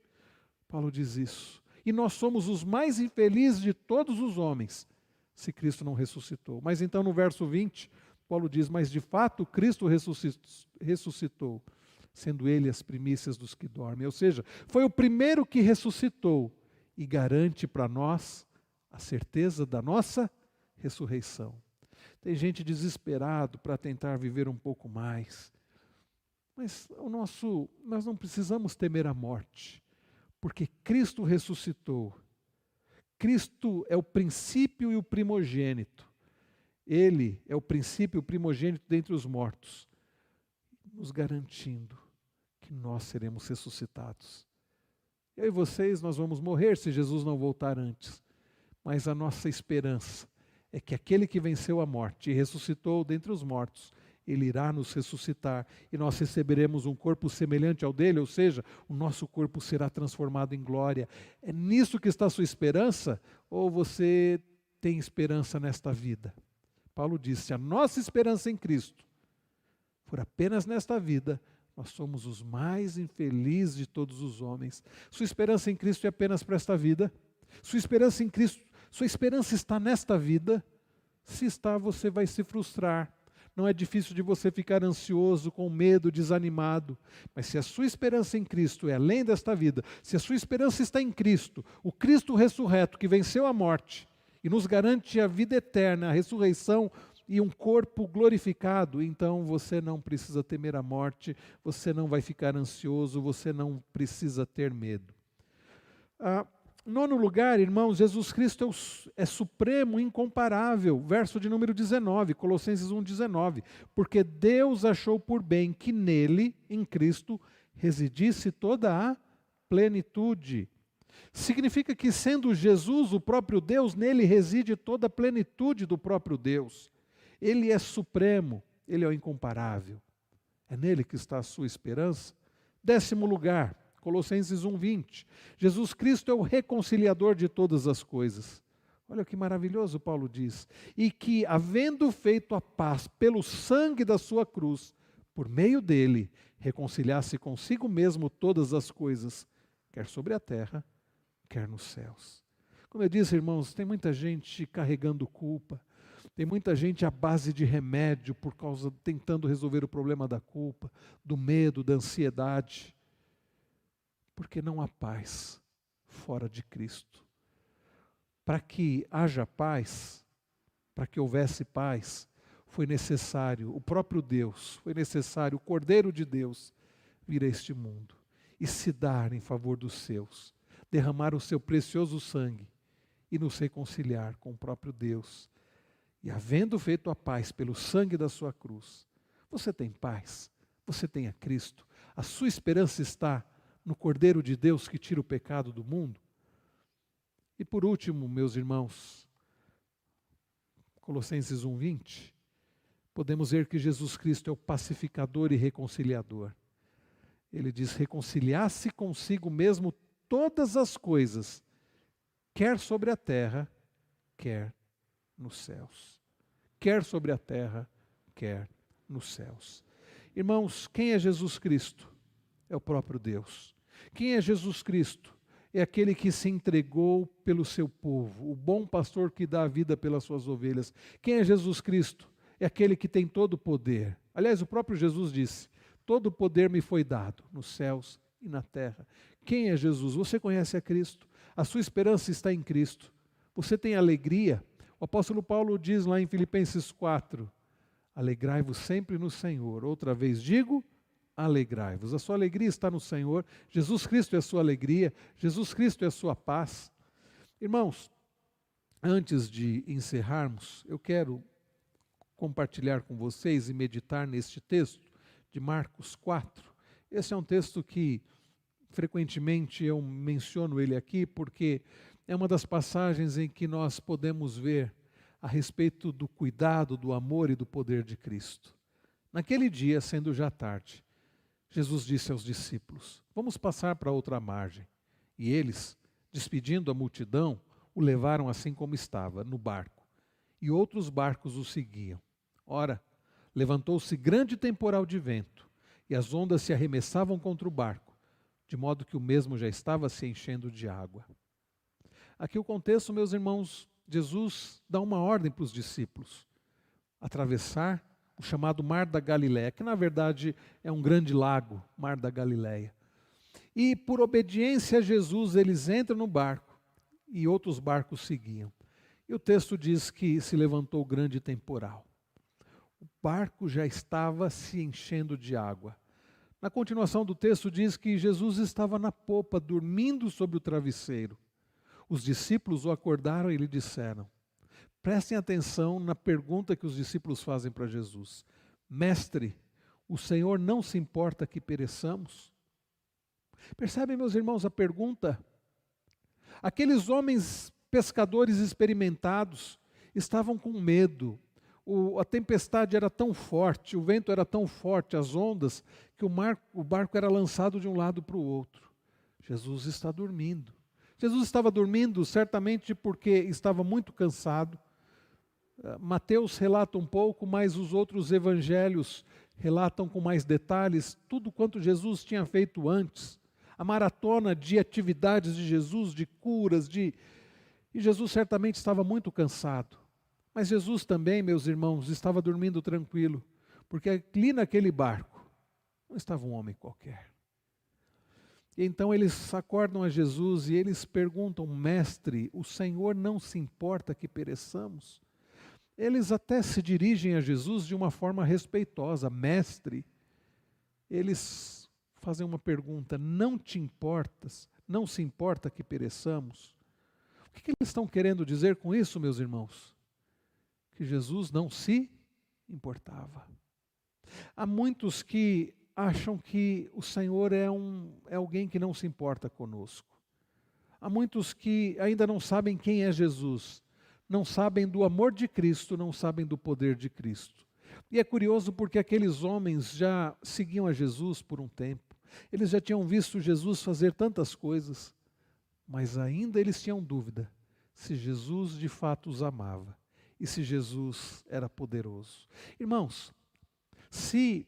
Paulo diz isso. E nós somos os mais infelizes de todos os homens, se Cristo não ressuscitou. Mas então no verso 20, Paulo diz: mas de fato Cristo ressuscitou, sendo ele as primícias dos que dormem. Ou seja, foi o primeiro que ressuscitou e garante para nós a certeza da nossa ressurreição. Tem gente desesperado para tentar viver um pouco mais. Mas nós não precisamos temer a morte, porque Cristo ressuscitou. Cristo é o princípio e o primogênito. Ele é o princípio e o primogênito dentre os mortos, nos garantindo que nós seremos ressuscitados. Eu e vocês, nós vamos morrer se Jesus não voltar antes. Mas a nossa esperança é que aquele que venceu a morte e ressuscitou dentre os mortos, ele irá nos ressuscitar e nós receberemos um corpo semelhante ao dele, ou seja, o nosso corpo será transformado em glória. É nisso que está a sua esperança? Ou você tem esperança nesta vida? Paulo disse, a nossa esperança em Cristo for apenas nesta vida, nós somos os mais infelizes de todos os homens. Sua esperança em Cristo é apenas para esta vida? Sua esperança em Cristo, sua esperança está nesta vida? Se está, você vai se frustrar. Não é difícil de você ficar ansioso, com medo, desanimado. Mas se a sua esperança em Cristo é além desta vida, se a sua esperança está em Cristo, o Cristo ressurreto que venceu a morte e nos garante a vida eterna, a ressurreição e um corpo glorificado, então você não precisa temer a morte, você não vai ficar ansioso, você não precisa ter medo. Nono lugar, irmãos, Jesus Cristo é supremo, incomparável. Verso de número 19, Colossenses 1,19. Porque Deus achou por bem que nele, em Cristo, residisse toda a plenitude. Significa que, sendo Jesus o próprio Deus, nele reside toda a plenitude do próprio Deus. Ele é supremo, ele é o incomparável. É nele que está a sua esperança. 10º lugar, Colossenses 1,20. Jesus Cristo é o reconciliador de todas as coisas. Olha que maravilhoso Paulo diz. E que, havendo feito a paz pelo sangue da sua cruz, por meio dele, reconciliasse consigo mesmo todas as coisas, quer sobre a terra, quer nos céus. Como eu disse, irmãos, tem muita gente carregando culpa. Tem muita gente à base de remédio, tentando resolver o problema da culpa, do medo, da ansiedade. Porque não há paz fora de Cristo. Para que haja paz, para que houvesse paz, foi necessário o próprio Deus, foi necessário o Cordeiro de Deus vir a este mundo e se dar em favor dos seus, derramar o seu precioso sangue e nos reconciliar com o próprio Deus. E havendo feito a paz pelo sangue da sua cruz, você tem paz, você tem a Cristo, a sua esperança está no Cordeiro de Deus que tira o pecado do mundo. E por último, meus irmãos, Colossenses 1,20, podemos ver que Jesus Cristo é o pacificador e reconciliador. Ele diz, reconciliasse consigo mesmo todas as coisas, quer sobre a terra, quer nos céus. Quer sobre a terra, quer nos céus. Irmãos, quem é Jesus Cristo? É o próprio Deus. Quem é Jesus Cristo? É aquele que se entregou pelo seu povo, o bom pastor que dá a vida pelas suas ovelhas. Quem é Jesus Cristo? É aquele que tem todo o poder. Aliás, o próprio Jesus disse, todo o poder me foi dado, nos céus e na terra. Quem é Jesus? Você conhece a Cristo? A sua esperança está em Cristo. Você tem alegria? O apóstolo Paulo diz lá em Filipenses 4, alegrai-vos sempre no Senhor. Outra vez digo, alegrai-vos. A sua alegria está no Senhor. Jesus Cristo é a sua alegria. Jesus Cristo é a sua paz. Irmãos, antes de encerrarmos, eu quero compartilhar com vocês e meditar neste texto de Marcos 4. Esse é um texto que frequentemente eu menciono ele aqui porque é uma das passagens em que nós podemos ver a respeito do cuidado, do amor e do poder de Cristo. Naquele dia, sendo já tarde, Jesus disse aos discípulos, vamos passar para outra margem. E eles, despedindo a multidão, o levaram assim como estava, no barco. E outros barcos o seguiam. Ora, levantou-se grande temporal de vento, e as ondas se arremessavam contra o barco, de modo que o mesmo já estava se enchendo de água. Aqui o contexto, meus irmãos, Jesus dá uma ordem para os discípulos, atravessar o chamado Mar da Galileia, que na verdade é um grande lago, Mar da Galileia. E por obediência a Jesus, eles entram no barco e outros barcos seguiam. E o texto diz que se levantou grande temporal. O barco já estava se enchendo de água. Na continuação do texto diz que Jesus estava na popa, dormindo sobre o travesseiro. Os discípulos o acordaram e lhe disseram: prestem atenção na pergunta que os discípulos fazem para Jesus. Mestre, o Senhor não se importa que pereçamos? Percebem, meus irmãos, a pergunta? Aqueles homens pescadores experimentados estavam com medo. A tempestade era tão forte, o vento era tão forte, as ondas, que o barco era lançado de um lado para o outro. Jesus está dormindo. Jesus estava dormindo certamente porque estava muito cansado. Mateus relata um pouco, mas os outros evangelhos relatam com mais detalhes tudo quanto Jesus tinha feito antes. A maratona de atividades de Jesus, de curas, e Jesus certamente estava muito cansado. Mas Jesus também, meus irmãos, estava dormindo tranquilo, porque ali naquele barco não estava um homem qualquer. E então eles acordam a Jesus e eles perguntam: Mestre, o Senhor não se importa que pereçamos? Eles até se dirigem a Jesus de uma forma respeitosa: Mestre. Eles fazem uma pergunta: não te importas, não se importa que pereçamos? O que eles estão querendo dizer com isso, meus irmãos? Que Jesus não se importava. Há muitos que acham que o Senhor é alguém que não se importa conosco. Há muitos que ainda não sabem quem é Jesus, não sabem do amor de Cristo, não sabem do poder de Cristo. E é curioso porque aqueles homens já seguiam a Jesus por um tempo, eles já tinham visto Jesus fazer tantas coisas, mas ainda eles tinham dúvida se Jesus de fato os amava. E se Jesus era poderoso. Irmãos, se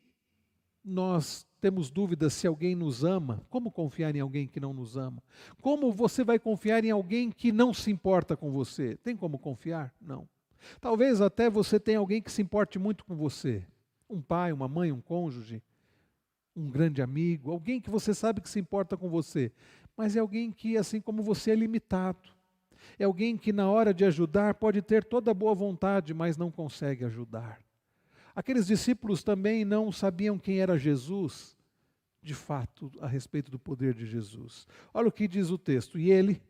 nós temos dúvidas se alguém nos ama, como confiar em alguém que não nos ama? Como você vai confiar em alguém que não se importa com você? Tem como confiar? Não. Talvez até você tenha alguém que se importe muito com você. Um pai, uma mãe, um cônjuge, um grande amigo, alguém que você sabe que se importa com você. Mas é alguém que, assim como você, é limitado. É alguém que na hora de ajudar pode ter toda a boa vontade, mas não consegue ajudar. Aqueles discípulos também não sabiam quem era Jesus, de fato, a respeito do poder de Jesus. Olha o que diz o texto. E ele,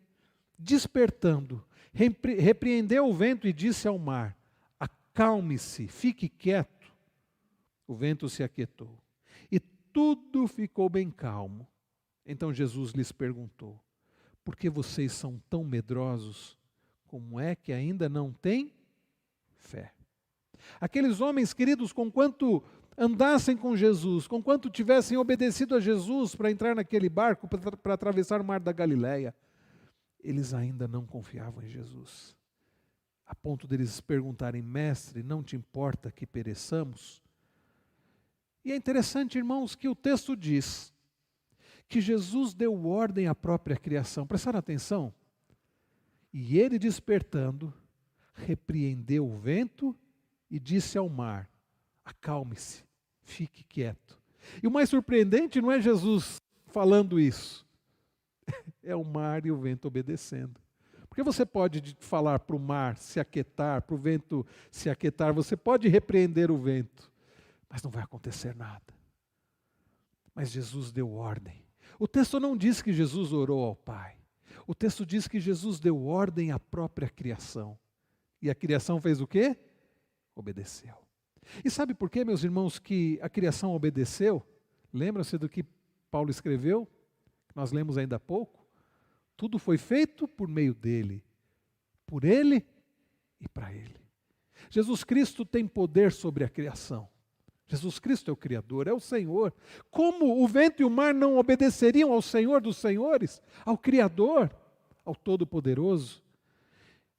despertando, repreendeu o vento e disse ao mar: acalme-se, fique quieto. O vento se aquietou e tudo ficou bem calmo. Então Jesus lhes perguntou: por que vocês são tão medrosos? Como é que ainda não têm fé? Aqueles homens, queridos, conquanto andassem com Jesus, conquanto tivessem obedecido a Jesus para entrar naquele barco, para atravessar o mar da Galileia, eles ainda não confiavam em Jesus. A ponto deles perguntarem: Mestre, não te importa que pereçamos? E é interessante, irmãos, que o texto diz que Jesus deu ordem à própria criação. Prestaram atenção? E ele, despertando, repreendeu o vento e disse ao mar: acalme-se, fique quieto. E o mais surpreendente não é Jesus falando isso, é o mar e o vento obedecendo. Porque você pode falar para o mar se aquietar, para o vento se aquietar, você pode repreender o vento, mas não vai acontecer nada. Mas Jesus deu ordem. O texto não diz que Jesus orou ao Pai. O texto diz que Jesus deu ordem à própria criação. E a criação fez o quê? Obedeceu. E sabe por quê, meus irmãos, que a criação obedeceu? Lembram-se do que Paulo escreveu? Que nós lemos ainda há pouco? Tudo foi feito por meio dele, por ele e para ele. Jesus Cristo tem poder sobre a criação. Jesus Cristo é o Criador, é o Senhor. Como o vento e o mar não obedeceriam ao Senhor dos Senhores, ao Criador, ao Todo-Poderoso?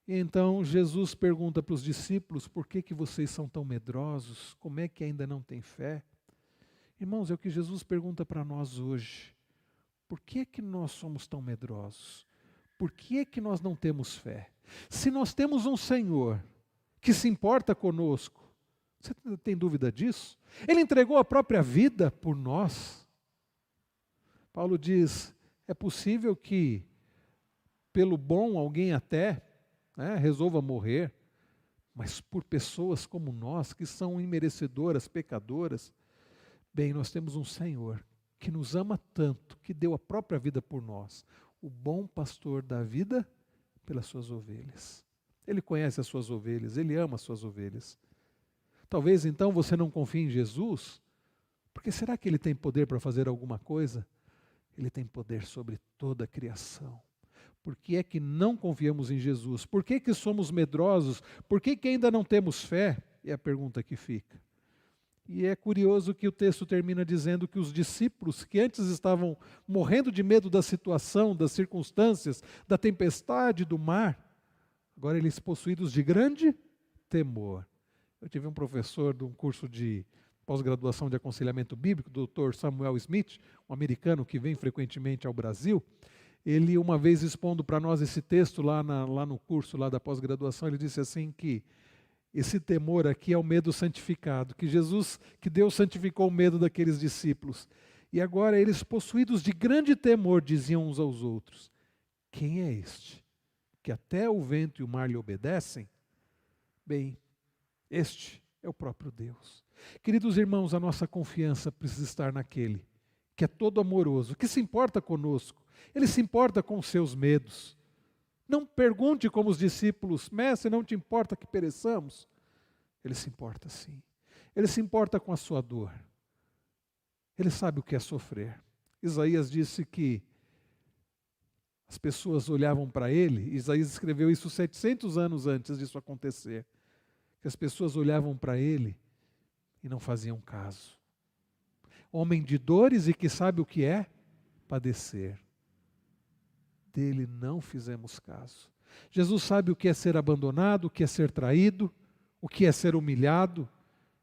E então Jesus pergunta para os discípulos: por que vocês são tão medrosos? Como é que ainda não têm fé? Irmãos, é o que Jesus pergunta para nós hoje. Por que nós somos tão medrosos? Por que nós não temos fé? Se nós temos um Senhor que se importa conosco, você tem dúvida disso? Ele entregou a própria vida por nós. Paulo diz: é possível que, pelo bom, alguém até resolva morrer, mas por pessoas como nós, que são imerecedoras, pecadoras, bem, nós temos um Senhor que nos ama tanto, que deu a própria vida por nós. O bom pastor dá vida pelas suas ovelhas. Ele conhece as suas ovelhas, ele ama as suas ovelhas. Talvez então você não confie em Jesus, porque será que ele tem poder para fazer alguma coisa? Ele tem poder sobre toda a criação. Por que é que não confiamos em Jesus? Por que que somos medrosos? Por que que ainda não temos fé? É a pergunta que fica. E é curioso que o texto termina dizendo que os discípulos, que antes estavam morrendo de medo da situação, das circunstâncias, da tempestade, do mar, agora eles possuídos de grande temor. Eu tive um professor de um curso de pós-graduação de aconselhamento bíblico, o Dr. Samuel Smith, um americano que vem frequentemente ao Brasil. Ele, uma vez expondo para nós esse texto lá no curso lá da pós-graduação, ele disse assim que esse temor aqui é o medo santificado, que Deus santificou o medo daqueles discípulos. E agora eles, possuídos de grande temor, diziam uns aos outros: quem é este, que até o vento e o mar lhe obedecem? Bem, este é o próprio Deus. Queridos irmãos, a nossa confiança precisa estar naquele que é todo amoroso, que se importa conosco. Ele se importa com os seus medos. Não pergunte como os discípulos: mestre, não te importa que pereçamos? Ele se importa sim. Ele se importa com a sua dor. Ele sabe o que é sofrer. Isaías disse que as pessoas olhavam para ele, Isaías escreveu isso 700 anos antes disso acontecer, que as pessoas olhavam para ele e não faziam caso. Homem de dores e que sabe o que é padecer. Dele não fizemos caso. Jesus sabe o que é ser abandonado, o que é ser traído, o que é ser humilhado.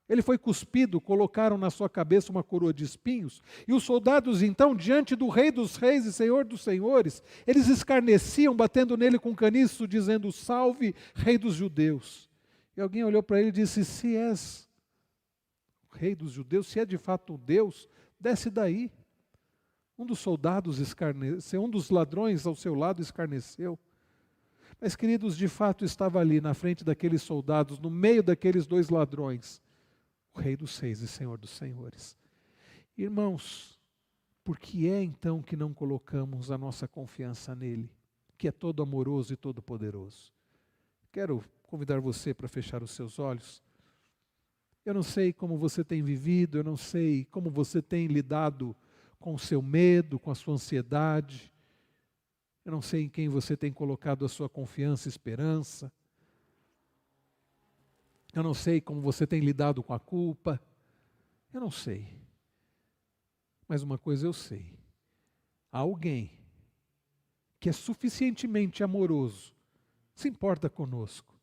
Ele foi cuspido, colocaram na sua cabeça uma coroa de espinhos, e os soldados então, diante do Rei dos Reis e Senhor dos Senhores, eles escarneciam, batendo nele com caniço, dizendo: salve, Rei dos Judeus. E alguém olhou para ele e disse: se és o Rei dos Judeus, se é de fato um Deus, desce daí. Um dos soldados escarneceu, um dos ladrões ao seu lado escarneceu. Mas, queridos, de fato estava ali na frente daqueles soldados, no meio daqueles dois ladrões, o Rei dos Reis e Senhor dos Senhores. Irmãos, por que é então que não colocamos a nossa confiança nele, que é todo amoroso e todo poderoso? Quero convidar você para fechar os seus olhos. Eu não sei como você tem vivido, eu não sei como você tem lidado com o seu medo, com a sua ansiedade. Eu não sei em quem você tem colocado a sua confiança e esperança. Eu não sei como você tem lidado com a culpa. Eu não sei. Mas uma coisa eu sei. Há alguém que é suficientemente amoroso, se importa conosco.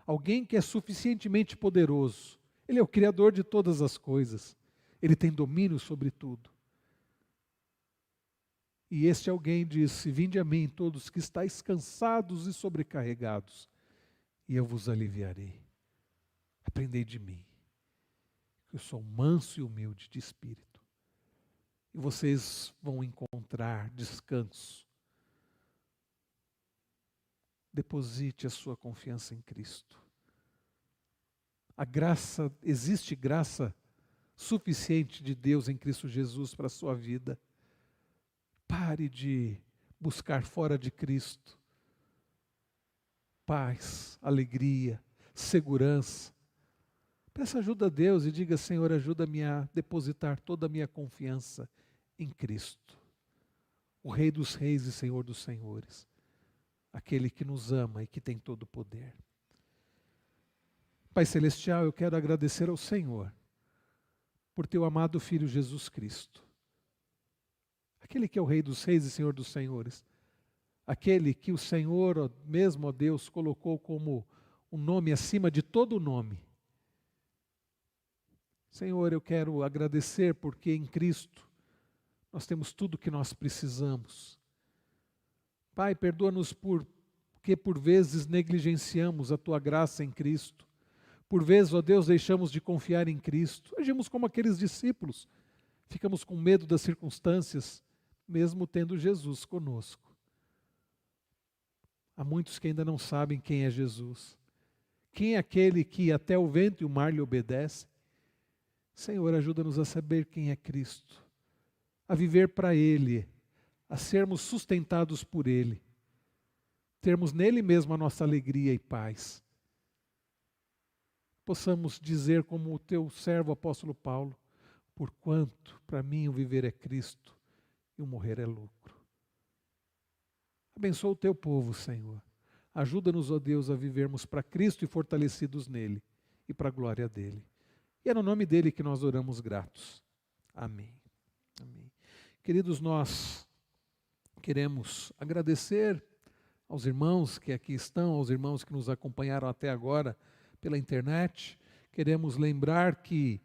Alguém que é suficientemente poderoso. Ele é o Criador de todas as coisas. Ele tem domínio sobre tudo. E este alguém disse: vinde a mim todos que estáis cansados e sobrecarregados, e eu vos aliviarei. Aprendei de mim, que eu sou manso e humilde de espírito, e vocês vão encontrar descanso. Deposite a sua confiança em Cristo. Existe graça suficiente de Deus em Cristo Jesus para a sua vida. Pare de buscar fora de Cristo paz, alegria, segurança. Peça ajuda a Deus e diga: Senhor, ajuda-me a depositar toda a minha confiança em Cristo, o Rei dos Reis e Senhor dos Senhores, aquele que nos ama e que tem todo o poder. Pai Celestial, eu quero agradecer ao Senhor por teu amado Filho Jesus Cristo, aquele que é o Rei dos Reis e Senhor dos Senhores, aquele que o Senhor, mesmo, ó Deus, colocou como um nome acima de todo nome. Senhor, eu quero agradecer porque em Cristo nós temos tudo o que nós precisamos. Pai, perdoa-nos porque por vezes negligenciamos a Tua graça em Cristo. Por vezes, ó Deus, deixamos de confiar em Cristo. Agimos como aqueles discípulos. Ficamos com medo das circunstâncias, mesmo tendo Jesus conosco. Há muitos que ainda não sabem quem é Jesus. Quem é aquele que até o vento e o mar lhe obedecem? Senhor, ajuda-nos a saber quem é Cristo. a viver para Ele, a sermos sustentados por Ele, termos nele mesmo a nossa alegria e paz. Possamos dizer como o teu servo apóstolo Paulo, porquanto para mim o viver é Cristo e o morrer é lucro. Abençoa o teu povo, Senhor. Ajuda-nos, ó Deus, a vivermos para Cristo e fortalecidos nele e para a glória dele. E é no nome dele que nós oramos gratos. Amém. Amém. Queridos, nós queremos agradecer aos irmãos que aqui estão, aos irmãos que nos acompanharam até agora pela internet. Queremos lembrar que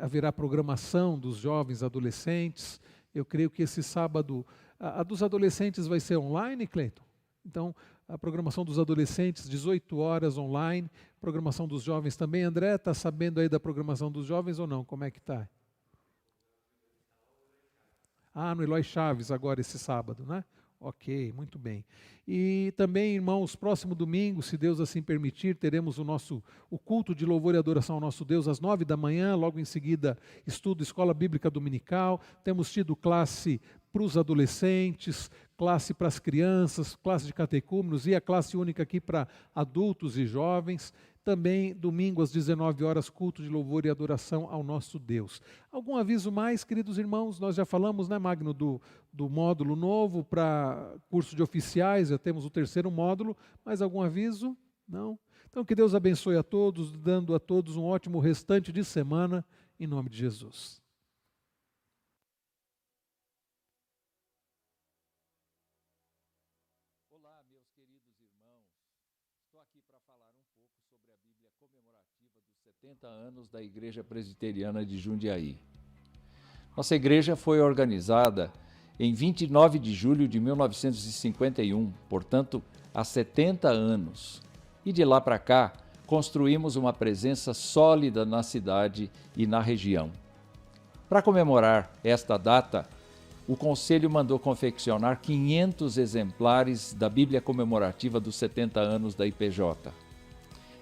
haverá programação dos jovens adolescentes. Eu creio que esse sábado, a dos adolescentes vai ser online, Cleiton? Então, a programação dos adolescentes, 18 horas online, programação dos jovens também. André, está sabendo aí da programação dos jovens ou não? Como é que está? No Eloy Chaves agora esse sábado, né? Ok, muito bem. E também, irmãos, próximo domingo, se Deus assim permitir, teremos o culto de louvor e adoração ao nosso Deus às 9 da manhã, logo em seguida estudo Escola Bíblica Dominical, temos tido classe para os adolescentes, classe para as crianças, classe de catecúmenos e a classe única aqui para adultos e jovens. Também, domingo, às 19 horas, culto de louvor e adoração ao nosso Deus. Algum aviso mais, queridos irmãos? Nós já falamos, né, Magno, do módulo novo para curso de oficiais, já temos o 3º módulo, mas algum aviso? Não? Então, que Deus abençoe a todos, dando a todos um ótimo restante de semana, em nome de Jesus. Olá, meus queridos irmãos. Estou aqui para falar um pouco sobre a Bíblia comemorativa dos 70 anos da Igreja Presbiteriana de Jundiaí. Nossa igreja foi organizada em 29 de julho de 1951, portanto, há 70 anos. E de lá para cá, construímos uma presença sólida na cidade e na região. Para comemorar esta data, o Conselho mandou confeccionar 500 exemplares da Bíblia comemorativa dos 70 anos da IPJ.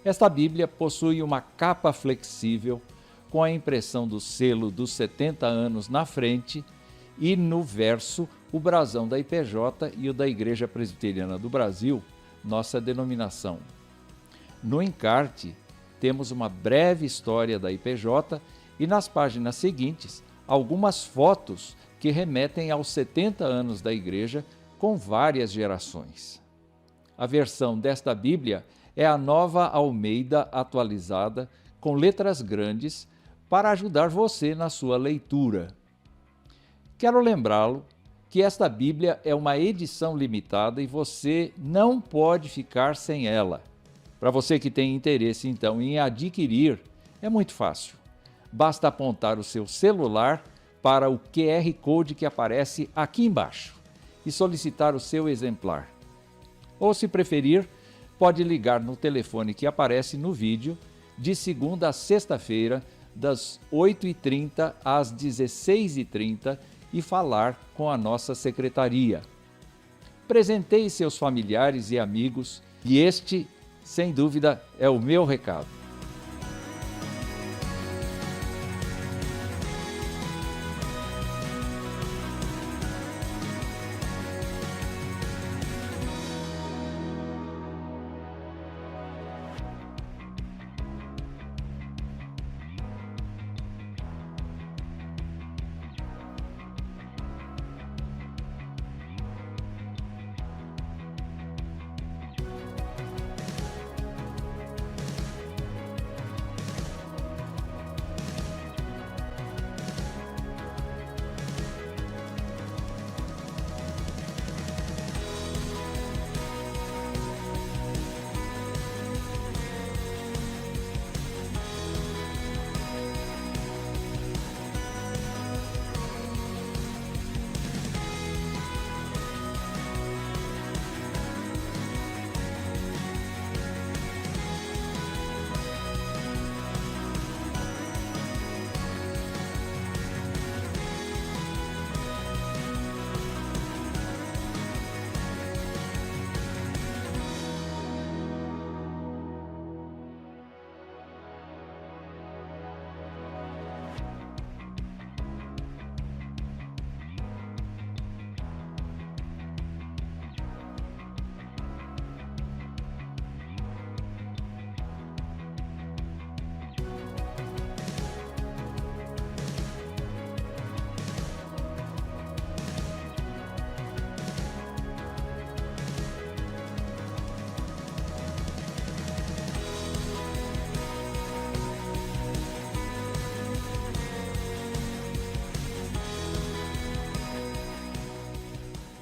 Esta Bíblia possui uma capa flexível com a impressão do selo dos 70 anos na frente e no verso o brasão da IPJ e o da Igreja Presbiteriana do Brasil, nossa denominação. No encarte, temos uma breve história da IPJ e nas páginas seguintes, algumas fotos que remetem aos 70 anos da igreja com várias gerações. A versão desta Bíblia é a Nova Almeida atualizada, com letras grandes, para ajudar você na sua leitura. Quero lembrá-lo que esta Bíblia é uma edição limitada e você não pode ficar sem ela. Para você que tem interesse, então, em adquirir, é muito fácil. Basta apontar o seu celular para o QR Code que aparece aqui embaixo e solicitar o seu exemplar. Ou, se preferir, pode ligar no telefone que aparece no vídeo de segunda a sexta-feira, das 8h30 às 16h30 e falar com a nossa secretaria. Presenteie seus familiares e amigos e este, sem dúvida, é o meu recado.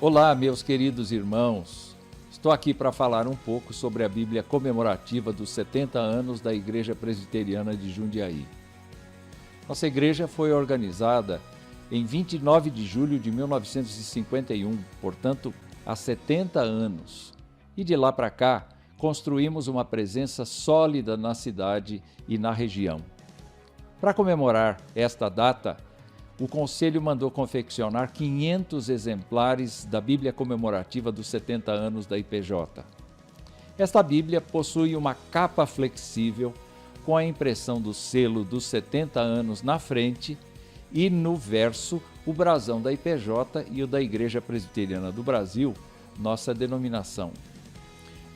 Olá, meus queridos irmãos. Estou aqui para falar um pouco sobre a Bíblia comemorativa dos 70 anos da Igreja Presbiteriana de Jundiaí. Nossa igreja foi organizada em 29 de julho de 1951, portanto, há 70 anos. E de lá para cá, construímos uma presença sólida na cidade e na região. Para comemorar esta data, o Conselho mandou confeccionar 500 exemplares da Bíblia comemorativa dos 70 anos da IPJ. Esta Bíblia possui uma capa flexível com a impressão do selo dos 70 anos na frente e no verso o brasão da IPJ e o da Igreja Presbiteriana do Brasil, nossa denominação.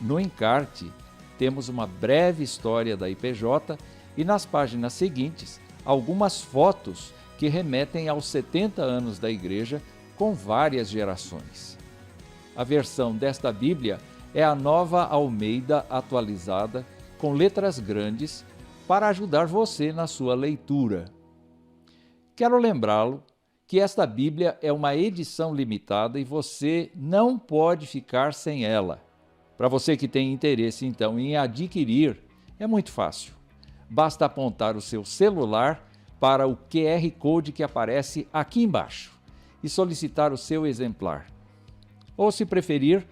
No encarte, temos uma breve história da IPJ e nas páginas seguintes, algumas fotos que remetem aos 70 anos da igreja com várias gerações. A versão desta Bíblia é a Nova Almeida atualizada, com letras grandes, para ajudar você na sua leitura. Quero lembrá-lo que esta Bíblia é uma edição limitada e você não pode ficar sem ela. Para você que tem interesse, então, em adquirir, é muito fácil. Basta apontar o seu celular para o QR Code que aparece aqui embaixo e solicitar o seu exemplar. Ou, se preferir,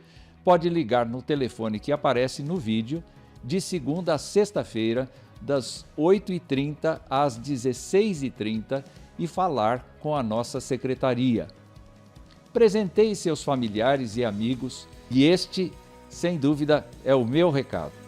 pode ligar no telefone que aparece no vídeo de segunda a sexta-feira, das 8h30 às 16h30 e falar com a nossa secretaria. Presenteie seus familiares e amigos e este, sem dúvida, é o meu recado.